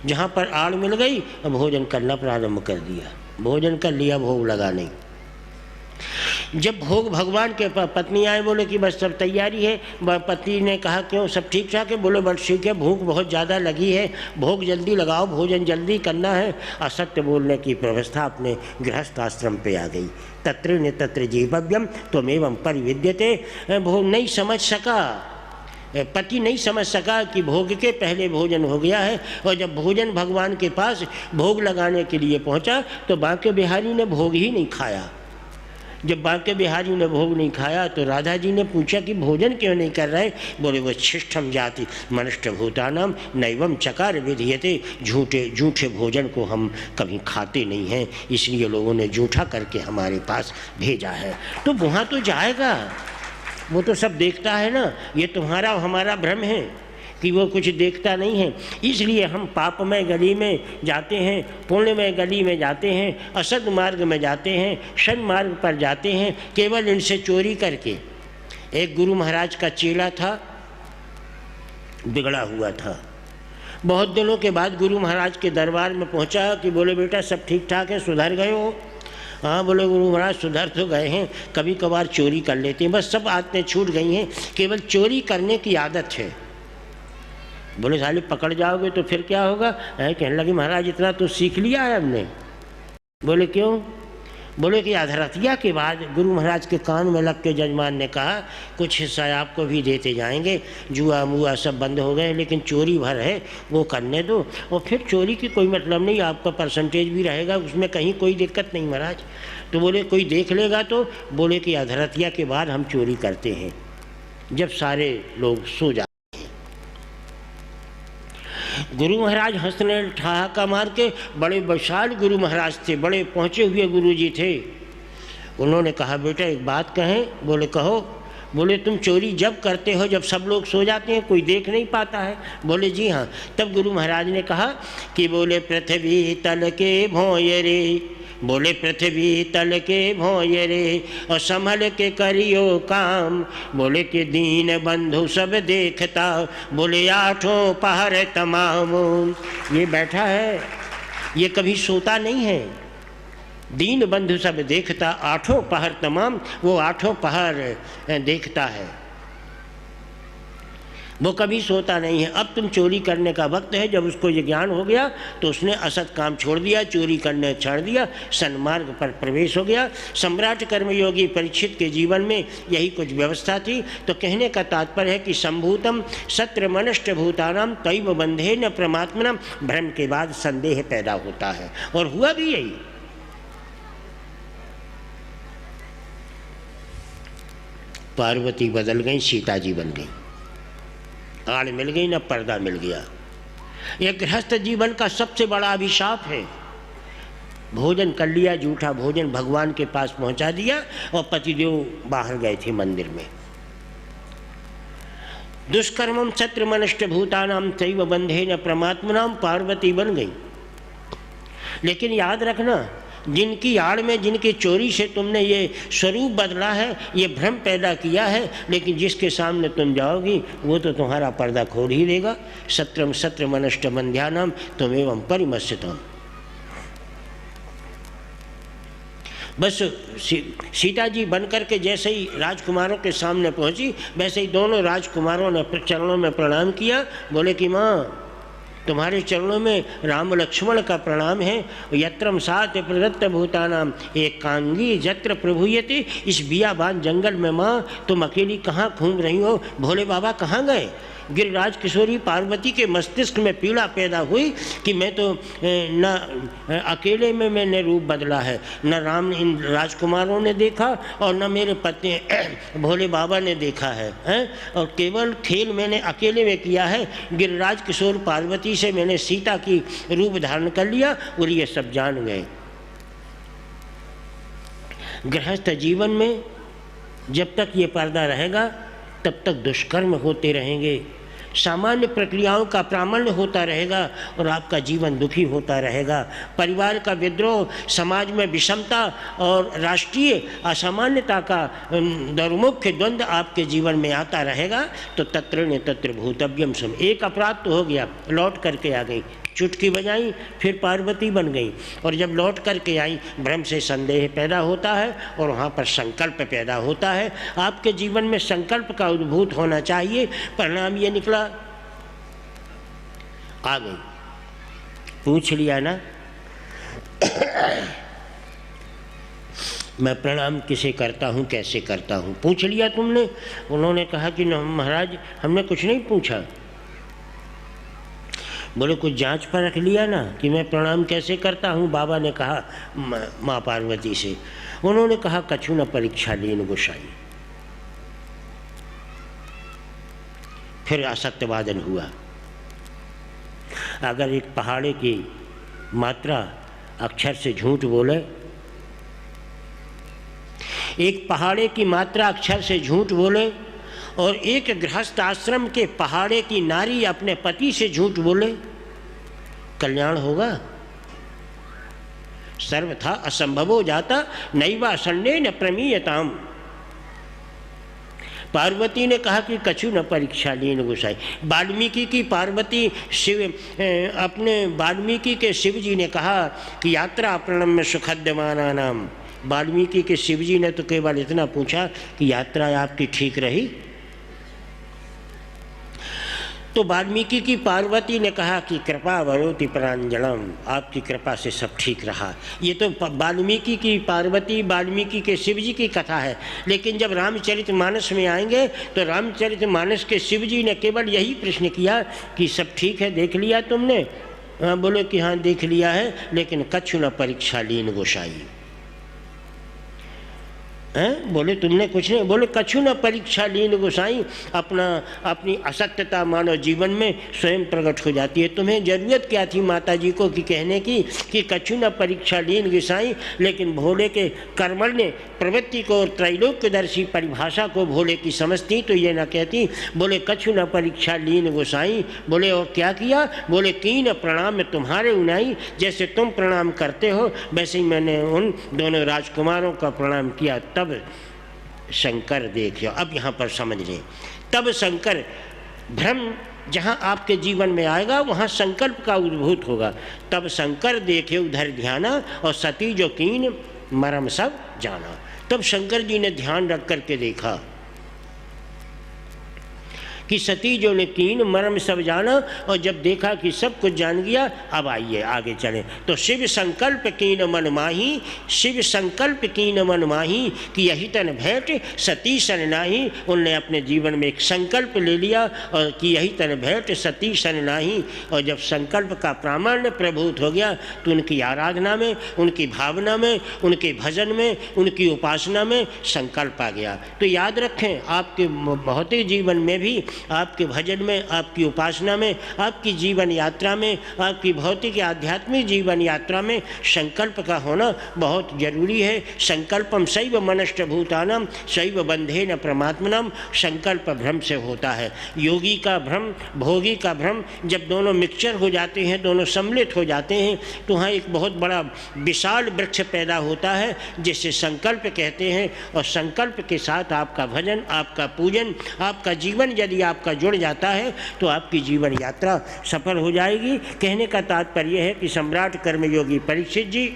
S3: जहाँ पर आड़ मिल गई भोजन करना प्रारंभ कर दिया। भोजन कर लिया, भोग लगा नहीं। जब भोग भगवान के पत्नी आए, बोले कि बस सब तैयारी है। पति ने कहा क्यों, सब ठीक ठाक है? बोले बस ठीक है, भूख बहुत ज़्यादा लगी है, भोग जल्दी लगाओ, भोजन जल्दी करना है। असत्य बोलने की व्यवस्था अपने गृहस्थ आश्रम पे आ गई। तत्र न तत्र जीवव्यम त्वमेवं परिविद्यते। भोग नहीं समझ सका, पति नहीं समझ सका कि भोग के पहले भोजन हो गया है। और जब भोजन भगवान के पास भोग लगाने के लिए पहुंचा तो बांके बिहारी ने भोग ही नहीं खाया। जब बांके बिहारी ने भोग नहीं खाया तो राधा जी ने पूछा कि भोजन क्यों नहीं कर रहे? बोले वो शिष्टम जाति मनुष्य भूतानाम नैवम चकार विधीयते। झूठे भोजन को हम कभी खाते नहीं हैं, इसलिए लोगों ने झूठा करके हमारे पास भेजा है। तो वहाँ तो जाएगा, वो तो सब देखता है ना। ये तुम्हारा हमारा भ्रम है कि वो कुछ देखता नहीं है। इसलिए हम पापमय गली में जाते हैं, पुण्यमय गली में जाते हैं, असद मार्ग में जाते हैं, शन मार्ग पर जाते हैं, केवल इनसे चोरी करके। एक गुरु महाराज का चेला था, बिगड़ा हुआ था। बहुत दिनों के बाद गुरु महाराज के दरबार में पहुंचा कि बोले बेटा सब ठीक ठाक है, सुधर गए हो? हाँ। बोले गुरु महाराज सुधर तो गए हैं, कभी कभार चोरी कर लेते हैं, बस सब आदतें छूट गई हैं, केवल चोरी करने की आदत है। बोले साले पकड़ जाओगे तो फिर क्या होगा? कहने लगे महाराज इतना तो सीख लिया है हमने। बोले क्यों? बोले कि अधरतिया के बाद गुरु महाराज के कान में लग के जजमान ने कहा कुछ हिस्सा आपको भी देते जाएंगे, जुआ मुआ सब बंद हो गए, लेकिन चोरी भर है वो करने दो। और फिर चोरी की कोई मतलब नहीं, आपका परसेंटेज भी रहेगा उसमें, कहीं कोई दिक्कत नहीं महाराज। तो बोले कोई देख लेगा तो? बोले कि अधरतिया के बाद हम चोरी करते हैं, जब सारे लोग सो जाते। गुरु महाराज हंसने ठहाका मार के, बड़े विशाल गुरु महाराज थे, बड़े पहुँचे हुए गुरु जी थे। उन्होंने कहा बेटा एक बात कहें? बोले कहो। बोले तुम चोरी जब करते हो जब सब लोग सो जाते हैं, कोई देख नहीं पाता है? बोले जी हाँ। तब गुरु महाराज ने कहा कि बोले पृथ्वी तल के भोंय रे, बोले पृथ्वी तल के भोंय रे, और संभल के करियो काम, बोले कि दीन बंधु सब देखता, बोले आठों पहर तमाम। ये बैठा है, ये कभी सोता नहीं है। दीन बंधु सब देखता, आठों पहर तमाम, वो आठों पहर देखता है, वो कभी सोता नहीं है। अब तुम चोरी करने का वक्त है। जब उसको ये ज्ञान हो गया तो उसने असत काम छोड़ दिया, चोरी करने छोड़ दिया, सन्मार्ग पर प्रवेश हो गया। सम्राट कर्मयोगी परीक्षित के जीवन में यही कुछ व्यवस्था थी। तो कहने का तात्पर्य है कि संभूतम सत्र मनष्ट भूतानाम तैव बंधे न परमात्मनम। भ्रम के बाद संदेह पैदा होता है, और हुआ भी यही। पार्वती बदल गई, सीता जी बन गई, आड़ मिल गई न पर्दा मिल गया। यह गृहस्थ जीवन का सबसे बड़ा अभिशाप है। भोजन कर लिया, झूठा भोजन भगवान के पास पहुंचा दिया, और पतिदेव बाहर गए थे मंदिर में। दुष्कर्मम सत्र मनष्ट भूतानाम तैव बंधे न परमात्मनाम। पार्वती बन गई। लेकिन याद रखना, जिनकी आड़ में, जिनकी चोरी से तुमने ये स्वरूप बदला है, ये भ्रम पैदा किया है, लेकिन जिसके सामने तुम जाओगी वो तो तुम्हारा पर्दा खोल ही देगा। सत्रम सत्र मनष्ट बंध्यानाम त्वमेवं परिमस्यताम। बस सीता जी बन कर के जैसे ही राजकुमारों के सामने पहुंची, वैसे ही दोनों राजकुमारों ने चरणों में प्रणाम किया। बोले कि माँ, तुम्हारे चरणों में राम लक्ष्मण का प्रणाम है। यत्रम सात प्रदत्त भूतानाम एकांगी जत्र प्रभुयते। इस बियाबान जंगल में माँ तुम अकेली कहाँ घूम रही हो? भोले बाबा कहाँ गए? गिरिराज किशोरी पार्वती के मस्तिष्क में पीड़ा पैदा हुई कि मैं तो न अकेले में मैंने रूप बदला है, न राम इन राजकुमारों ने देखा और न मेरे पति भोले बाबा ने देखा है, और केवल खेल मैंने अकेले में किया है। गिरिराज किशोर पार्वती से मैंने सीता की रूप धारण कर लिया और ये सब जान गए। गृहस्थ जीवन में जब तक ये पर्दा रहेगा तब तक दुष्कर्म होते रहेंगे, सामान्य प्रक्रियाओं का प्रामाण्य होता रहेगा और आपका जीवन दुखी होता रहेगा। परिवार का विद्रोह, समाज में विषमता और राष्ट्रीय असामान्यता का दुर्मुख्य द्वंद्व आपके जीवन में आता रहेगा। तो तत्र न तत्र भूतव्यम सम। एक अपराध तो हो गया, लौट करके आ गई, चुटकी बजाई, फिर पार्वती बन गई, और जब लौट करके आई भ्रम से संदेह पैदा होता है और वहाँ पर संकल्प पैदा होता है। आपके जीवन में संकल्प का उद्भूत होना चाहिए। परिणाम ये निकला, आ गई, पूछ लिया ना मैं प्रणाम किसे करता हूँ, कैसे करता हूँ, पूछ लिया तुमने? उन्होंने कहा कि न महाराज, हमने कुछ नहीं पूछा। बोले कुछ जांच पर रख लिया ना कि मैं प्रणाम कैसे करता हूँ? बाबा ने कहा माँ पार्वती से। उन्होंने कहा कछु न परीक्षा लीन गोसाई। फिर असत्यवादन हुआ। अगर एक पहाड़े की मात्रा अक्षर से झूठ बोले, एक पहाड़े की मात्रा अक्षर से झूठ बोले और एक गृहस्थ आश्रम के पहाड़े की नारी अपने पति से झूठ बोले, कल्याण होगा? सर्वथा असंभवो जाता नैवा सन्ने न प्रमीयताम। पार्वती ने कहा कि कछु न परीक्षा लीन गोसाई। वाल्मीकि की पार्वती अपने वाल्मीकि के शिव जी ने कहा कि यात्रा प्रणम्य सुखद्यमाना नाम। वाल्मीकि के शिव जी ने तो केवल इतना पूछा कि यात्रा आपकी ठीक रही? तो वाल्मीकि की पार्वती ने कहा कि कृपा वरोति प्रांजलम, आपकी कृपा से सब ठीक रहा। ये तो वाल्मीकि की पार्वती, वाल्मीकि के शिव जी की कथा है। लेकिन जब रामचरितमानस में आएंगे तो रामचरितमानस के शिव जी ने केवल यही प्रश्न किया कि सब ठीक है, देख लिया तुमने? हाँ, बोले कि हाँ देख लिया है, लेकिन कछु न परीक्षा लीन गोसाई। हैं? बोले तुमने कुछ नहीं? बोले कछु न परीक्षा लीन गोसाई। अपनी असत्यता मानव जीवन में स्वयं प्रकट हो जाती है। तुम्हें जरूरत क्या थी माता जी को कि कहने की कि कछु न परीक्षा लीन गोसाई? लेकिन भोले के कर्मण्य प्रवृत्ति को और त्रैलोक्यदर्शी परिभाषा को भोले की समझती तो ये न कहती। बोले कछु न परीक्षा लीन गोसाई। बोले और क्या किया? बोले कीन प्रणाम तुम्हारे उनाई। जैसे तुम प्रणाम करते हो वैसे ही मैंने उन दोनों राजकुमारों का प्रणाम किया। तब शंकर देखियो। अब यहाँ पर समझ लें, तब शंकर, भ्रम जहाँ आपके जीवन में आएगा वहाँ संकल्प का उद्भूत होगा। तब शंकर देखे उधर ध्याना और सती जो कीन मरम सब जाना। तब शंकर जी ने ध्यान रख करके देखा कि सती जो ने कीन मरम सब जाना, और जब देखा कि सब कुछ जान गया, अब आइए आगे चलें। तो शिव संकल्प कीन मन माही, शिव संकल्प कीन मन माही कि यही तन भेंट सती सन नाही। उनने अपने जीवन में एक संकल्प ले लिया और कि यही तन भेंट सती सन नाही। और जब संकल्प का प्रामाण्य प्रभूत हो गया तो उनकी आराधना में, उनकी भावना में, उनके भजन में, उनकी उपासना में संकल्प आ गया। तो याद रखें, आपके भौतिक जीवन में भी, आपके भजन में, आपकी उपासना में, आपकी जीवन यात्रा में, आपकी भौतिक आध्यात्मिक जीवन यात्रा में संकल्प का होना बहुत जरूरी है। संकल्पम शैव मनष्ट भूतानाम शैव बंधेन परमात्मनम। संकल्प भ्रम से होता है। योगी का भ्रम, भोगी का भ्रम, जब दोनों मिक्सचर हो जाते हैं, दोनों सम्मिलित हो जाते हैं तो वहाँ एक बहुत बड़ा विशाल वृक्ष पैदा होता है जिसे संकल्प कहते हैं। और संकल्प के साथ आपका भजन, आपका पूजन, आपका जीवन यदि आपका जुड़ जाता है तो आपकी जीवन यात्रा सफल हो जाएगी। कहने का तात्पर्य है कि सम्राट कर्मयोगी परीक्षित जी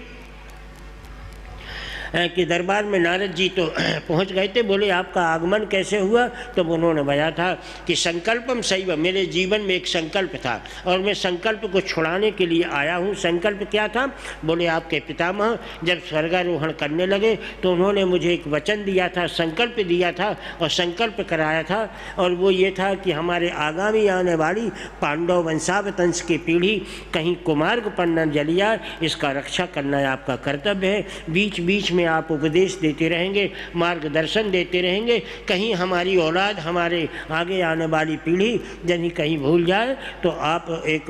S3: कि दरबार में नारद जी तो पहुंच गए थे। बोले आपका आगमन कैसे हुआ? तो उन्होंने बताया था कि संकल्पम सैव, मेरे जीवन में एक संकल्प था और मैं संकल्प को छुड़ाने के लिए आया हूँ। संकल्प क्या था? बोले आपके पितामह जब स्वर्गारोहण करने लगे तो उन्होंने मुझे एक वचन दिया था, संकल्प दिया था और संकल्प कराया था, और वो ये था कि हमारे आगामी आने वाली पांडव वंशावतंश की पीढ़ी कहीं कुमार्ग पर न जली जाए, इसका रक्षा करना आपका कर्तव्य है। बीच बीच में आप उपदेश देते रहेंगे, मार्गदर्शन देते रहेंगे, कहीं हमारी औलाद, हमारे आगे आने वाली पीढ़ी यदि कहीं भूल जाए तो आप एक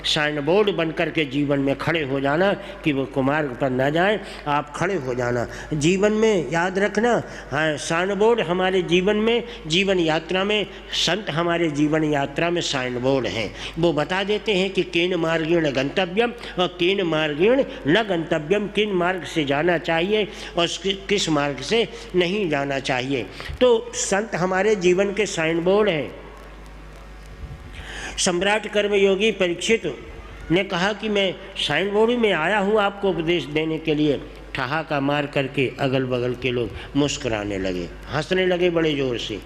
S3: साइन बोर्ड बन कर के जीवन में खड़े हो जाना कि वो कुमार्ग पर न जाए, आप खड़े हो जाना। जीवन में याद रखना, हाँ, साइन बोर्ड हमारे जीवन में, जीवन यात्रा में, संत हमारे जीवन यात्रा में साइन बोर्ड हैं। वो बता देते हैं कि केन मार्गेण गंतव्यम और केन मार्गेण न गंतव्यम, किन मार्ग से जाना चाहिए और किस मार्ग से नहीं जाना चाहिए। तो संत हमारे जीवन के साइन बोर्ड हैं। सम्राट कर्मयोगी परीक्षित ने कहा कि मैं साइन बोर्ड में आया हूँ आपको उपदेश देने के लिए। ठहाका मार करके अगल बगल के लोग मुस्कुराने लगे, हंसने लगे बड़े जोर से।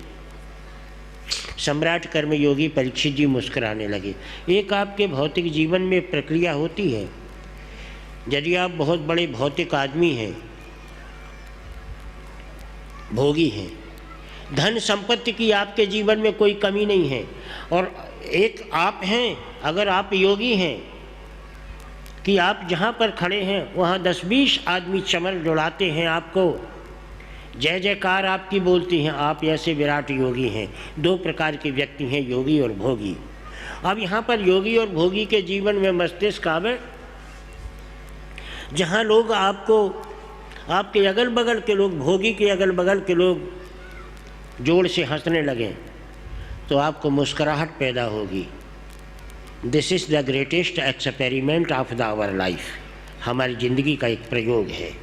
S3: सम्राट कर्मयोगी परीक्षित जी मुस्कुराने लगे। एक आपके भौतिक जीवन में प्रक्रिया होती है, यदि आप बहुत बड़े भौतिक आदमी हैं, भोगी हैं, धन संपत्ति की आपके जीवन में कोई कमी नहीं है, और एक आप हैं, अगर आप योगी हैं कि आप जहाँ पर खड़े हैं वहाँ 10-20 आदमी चमर डुलाते हैं, आपको जय जयकार आपकी बोलती हैं, आप ऐसे विराट योगी हैं। दो प्रकार के व्यक्ति हैं, योगी और भोगी। अब यहाँ पर योगी और भोगी के जीवन में मस्तिष्क आवे, जहाँ लोग आपको, आपके अगल बगल के लोग, भोगी के अगल बगल के लोग जोर से हंसने लगें तो आपको मुस्कुराहट पैदा होगी। This is the greatest experiment of the our life, हमारी ज़िंदगी का एक प्रयोग है।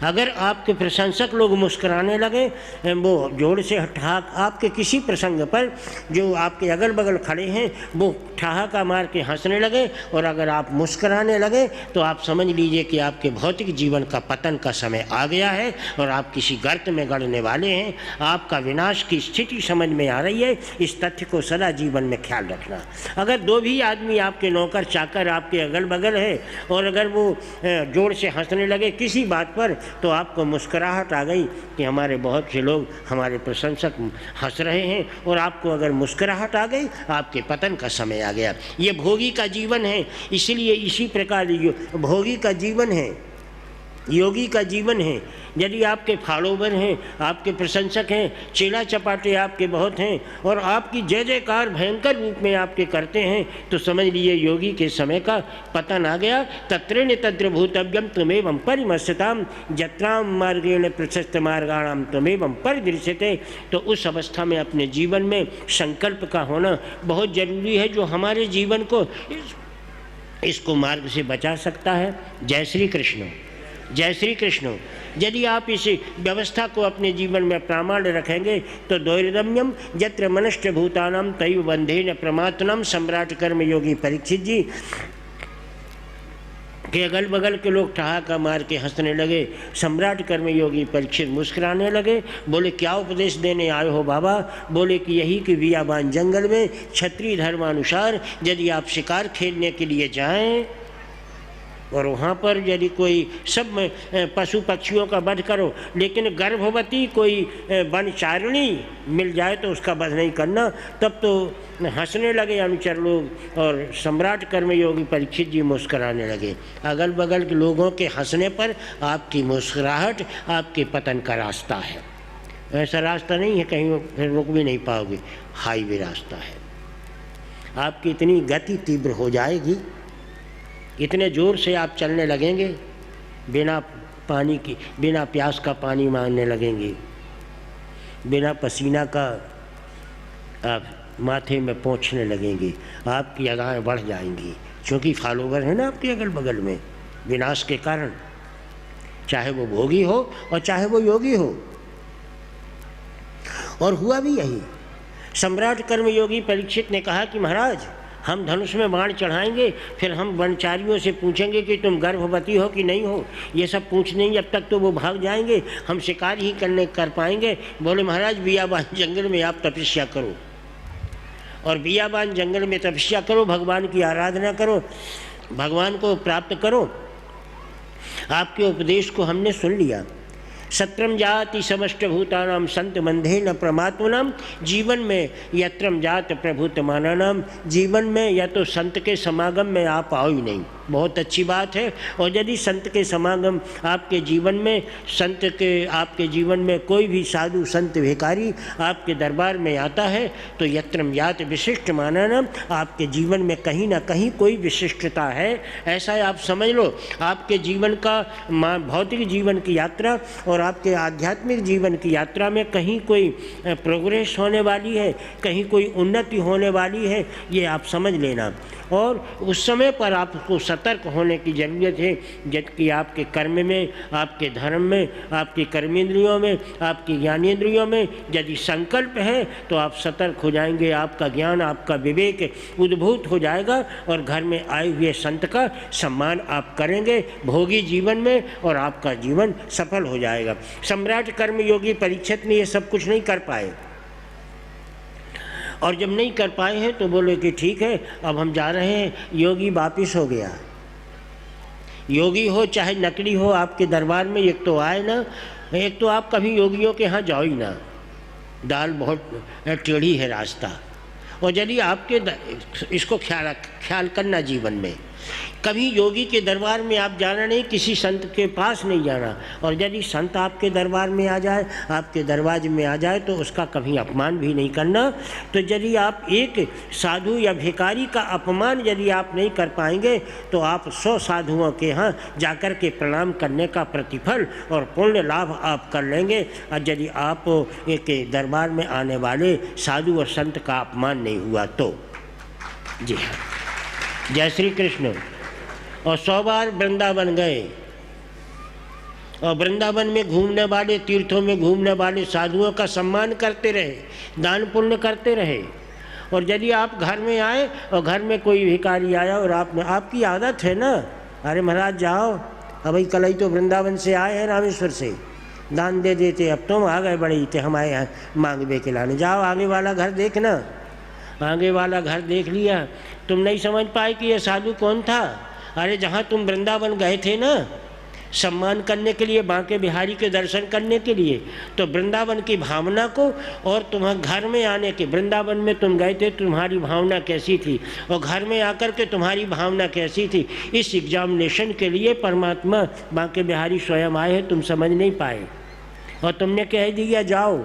S3: अगर आपके प्रशंसक लोग मुस्कुराने लगे, वो जोर से ठहाक आपके किसी प्रसंग पर, जो आपके अगल बगल खड़े हैं वो ठहाका मार के हंसने लगे, और अगर आप मुस्कुराने लगे तो आप समझ लीजिए कि आपके भौतिक जीवन का पतन का समय आ गया है और आप किसी गर्त में गड़ने वाले हैं, आपका विनाश की स्थिति समझ में आ रही है। इस तथ्य को सदा जीवन में ख्याल रखना। अगर दो भी आदमी आपके नौकर चाकर आपके अगल बगल है और अगर वो जोर से हंसने लगे किसी बात पर, तो आपको मुस्कुराहट आ गई कि हमारे बहुत से लोग, हमारे प्रशंसक हंस रहे हैं, और आपको अगर मुस्कुराहट आ गई, आपके पतन का समय आ गया। ये भोगी का जीवन है। इसलिए इसी प्रकार भोगी का जीवन है, योगी का जीवन है। यदि आपके फॉलोवर हैं, आपके प्रशंसक हैं, चेला चपाटे आपके बहुत हैं और आपकी जय जयकार भयंकर रूप में आपके करते हैं, तो समझ लीजिए योगी के समय का पतन आ गया। तत्रेण तत्र भूतव्यम त्वमेवं परिमर्शताम जत्राम मार्गेण प्रशस्त मार्गाणाम त्वमेवं परिदृश्यते। तो उस अवस्था में अपने जीवन में संकल्प का होना बहुत जरूरी है, जो हमारे जीवन को इसको मार्ग से बचा सकता है। जय श्री कृष्ण, जय श्री कृष्ण। यदि आप इस व्यवस्था को अपने जीवन में प्रामाण्य रखेंगे तो द्वैरम्यम यत्र मनश्च भूतानाम तैव बंधेन प्रमातनम। सम्राट कर्मयोगी परीक्षित जी के अगल बगल के लोग ठहाका मार के हंसने लगे। सम्राट कर्मयोगी परीक्षित मुस्कुराने लगे। बोले क्या उपदेश देने आए हो बाबा? बोले कि यही कि बियाबान जंगल में क्षत्रिय धर्मानुसार यदि आप शिकार खेलने के लिए जाएं और वहाँ पर यदि कोई सब पशु पक्षियों का वध करो, लेकिन गर्भवती कोई वनचारिणी मिल जाए तो उसका वध नहीं करना। तब तो हंसने लगे अनुचर लोग और सम्राट कर्मयोगी परीक्षित जी मुस्कुराने लगे। अगल बगल के लोगों के हंसने पर आपकी मुस्कुराहट आपके पतन का रास्ता है। ऐसा रास्ता नहीं है कहीं फिर रुक भी नहीं पाओगे, हाईवे रास्ता है। आपकी इतनी गति तीव्र हो जाएगी, इतने ज़ोर से आप चलने लगेंगे, बिना पानी की, बिना प्यास का पानी मांगने लगेंगे, बिना पसीना का आप माथे में पोंछने लगेंगे, आपकी अदाएँ बढ़ जाएंगी, क्योंकि फॉलोवर है ना आपके अगल बगल में विनाश के कारण, चाहे वो भोगी हो और चाहे वो योगी हो। और हुआ भी यही। सम्राट कर्मयोगी परीक्षित ने कहा कि महाराज हम धनुष में बाण चढ़ाएंगे, फिर हम वनचारियों से पूछेंगे कि तुम गर्भवती हो कि नहीं हो। ये सब पूछ नहीं, जब तक तो वो भाग जाएंगे, हम शिकार ही कर पाएंगे। बोले महाराज बियाबान जंगल में आप तपस्या करो, और बियाबान जंगल में तपस्या करो, भगवान की आराधना करो, भगवान को प्राप्त करो। आपके उपदेश को हमने सुन लिया। सत्रम जाति समस्त भूतानाम संत बंधे न परमात्मनाम। जीवन में यत्रम जात प्रभुतमानानाम, जीवन में या तो संत के समागम में आप आओ ही नहीं, बहुत अच्छी बात है। और यदि संत के समागम आपके जीवन में, आपके जीवन में कोई भी साधु संत भिखारी आपके दरबार में आता है, तो यत्रम जात विशिष्ट मानानाम, आपके जीवन में कहीं ना कहीं कोई विशिष्टता है, ऐसा आप समझ लो। आपके जीवन का भौतिक जीवन की यात्रा और आपके आध्यात्मिक जीवन की यात्रा में कहीं कोई प्रोग्रेस होने वाली है, कहीं कोई उन्नति होने वाली है, ये आप समझ लेना। और उस समय पर आपको सतर्क होने की ज़रूरत है, जबकि आपके कर्म में, आपके धर्म में, आपकी कर्मेंद्रियों में, आपकी ज्ञानेंद्रियों में यदि संकल्प है तो आप सतर्क हो जाएंगे, आपका ज्ञान, आपका विवेक उद्भूत हो जाएगा और घर में आए हुए संत का सम्मान आप करेंगे भोगी जीवन में, और आपका जीवन सफल हो जाएगा। सम्राट कर्मयोगी परीक्षित ने ये सब कुछ नहीं कर पाए, और जब नहीं कर पाए हैं तो बोले कि ठीक है, अब हम जा रहे हैं। योगी वापिस हो गया। योगी हो चाहे नकली हो, आपके दरबार में एक तो आए ना, एक तो आप कभी योगियों के यहाँ जाओ ही ना, दाल बहुत टेढ़ी है रास्ता। और यदि आपके इसको ख्याल करना जीवन में, कभी योगी के दरबार में आप जाना नहीं, किसी संत के पास नहीं जाना। और यदि संत आपके दरबार में आ जाए, आपके दरवाजे में आ जाए, तो उसका कभी अपमान भी नहीं करना। तो यदि आप एक साधु या भिखारी का अपमान यदि आप नहीं कर पाएंगे, तो आप 100 साधुओं के यहाँ जाकर के प्रणाम करने का प्रतिफल और पुण्य लाभ आप कर लेंगे। और यदि आप एक दरबार में आने वाले साधु और संत का अपमान नहीं हुआ तो। जी हाँ, जय श्री कृष्ण। और 100 बार वृंदावन गए, और वृंदावन में घूमने वाले, तीर्थों में घूमने वाले साधुओं का सम्मान करते रहे, दान पुण्य करते रहे। और यदि आप घर में आए और घर में कोई भिखारी आया और आपकी आदत है ना, अरे महाराज जाओ, अभी कल ही तो वृंदावन से आए हैं, रामेश्वर से, दान दे देते, अब तुम आ गए बड़े थे हमारे यहाँ मांगने के लाने। जाओ आगे वाला घर देखना। आगे वाला घर देख लिया, तुम नहीं समझ पाए कि ये साधु कौन था। अरे जहाँ तुम वृंदावन गए थे ना सम्मान करने के लिए, बांके बिहारी के दर्शन करने के लिए, तो वृंदावन की भावना को और तुम्हारे घर में आने के, वृंदावन में तुम गए थे, तुम्हारी भावना कैसी थी, और घर में आकर के तुम्हारी भावना कैसी थी, इस एग्जामिनेशन के लिए परमात्मा बांके बिहारी स्वयं आए हैं। तुम समझ नहीं पाए और तुमने कह दिया जाओ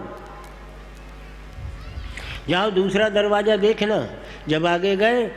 S3: जाओ दूसरा दरवाज़ा देखना। जब आगे गए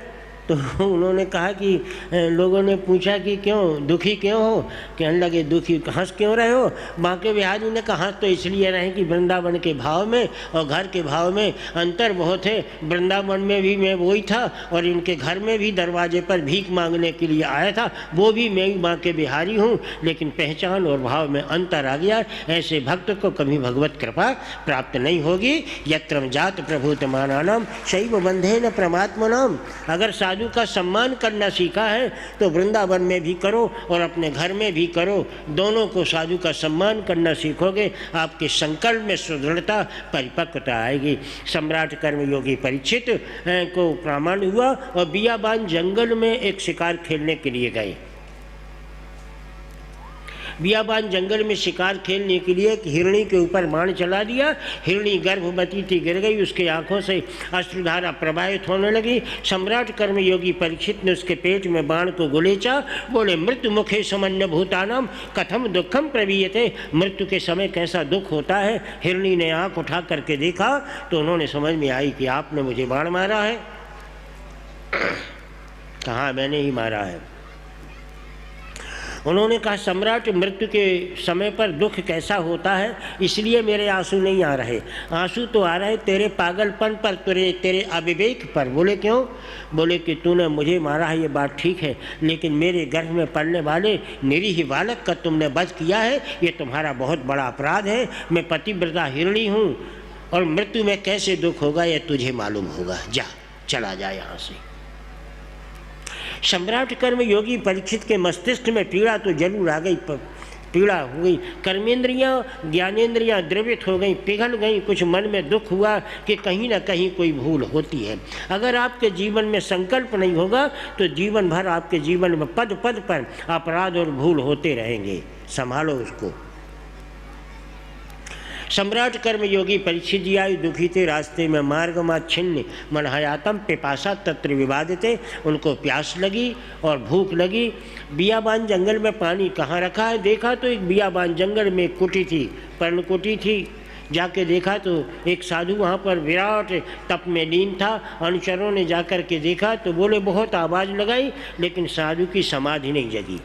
S3: तो उन्होंने कहा कि लोगों ने पूछा कि क्यों दुखी क्यों हो, कहने लगे दुखी हंस क्यों रहे हो। बांके बिहारी ने कहा तो इसलिए रहे कि वृंदावन के भाव में और घर के भाव में अंतर बहुत है। वृंदावन में भी मैं वही था और इनके घर में भी दरवाजे पर भीख मांगने के लिए आया था, वो भी मैं ही बांके बिहारी हूँ, लेकिन पहचान और भाव में अंतर आ गया। ऐसे भक्त को कभी भगवत कृपा प्राप्त नहीं होगी। यत्रम जात प्रभुतमानानाम शैव बंधेन परमात्मनाम। अगर साधु का सम्मान करना सीखा है तो वृंदावन में भी करो और अपने घर में भी करो। दोनों को साधु का सम्मान करना सीखोगे, आपके संकल्प में सुदृढ़ता परिपक्वता आएगी। सम्राट कर्मयोगी परीक्षित को प्रमाण हुआ और बियाबान जंगल में एक शिकार खेलने के लिए गए। बियाबान जंगल में शिकार खेलने के लिए एक हिरणी के ऊपर बाण चला दिया। हिरणी गर्भवती थी, गिर गई, उसके आंखों से अश्रुधारा प्रवाहित होने लगी। सम्राट कर्मयोगी परीक्षित ने उसके पेट में बाण को गुलेचा। बोले मृत्यु मुखे समन्य भूतानाम कथम दुखम प्रवीयते। मृत्यु के समय कैसा दुख होता है। हिरणी ने आंख उठा करके देखा तो उन्होंने समझ में आई कि आपने मुझे बाण मारा है। कहा मैंने ही मारा है। उन्होंने कहा सम्राट मृत्यु के समय पर दुख कैसा होता है, इसलिए मेरे आंसू नहीं आ रहे। आंसू तो आ रहे तेरे पागलपन पर, तेरे अविवेक पर। बोले क्यों? बोले कि तूने मुझे मारा है ये बात ठीक है, लेकिन मेरे गर्भ में पलने वाले निरीह बालक का तुमने वध किया है, ये तुम्हारा बहुत बड़ा अपराध है। मैं पतिव्रता हिरणी हूँ और मृत्यु में कैसे दुख होगा ये तुझे मालूम होगा। जा, चला जा यहाँ से। सम्राट कर्म योगी परीक्षित के मस्तिष्क में पीड़ा तो जरूर आ गई, पीड़ा हो गई, कर्मेंद्रियां ज्ञानेंद्रियां द्रवित हो गई, पिघल गई। कुछ मन में दुख हुआ कि कहीं ना कहीं कोई भूल होती है। अगर आपके जीवन में संकल्प नहीं होगा तो जीवन भर आपके जीवन में पद पद पर अपराध और भूल होते रहेंगे। संभालो उसको। सम्राट कर्म योगी परीक्षित जी आयु दुखी थे, रास्ते में मार्ग मा छिन्न मन हयातम पिपासा तत्र विवादिते। उनको प्यास लगी और भूख लगी। बियाबान जंगल में पानी कहाँ रखा है, देखा तो एक बियाबान जंगल में कुटी थी, पर्णकुटी थी। जाके देखा तो एक साधु वहाँ पर विराट तप में लीन था। अनुचरों ने जाकर के देखा तो बोले बहुत आवाज़ लगाई, लेकिन साधु की समाधि नहीं जगी।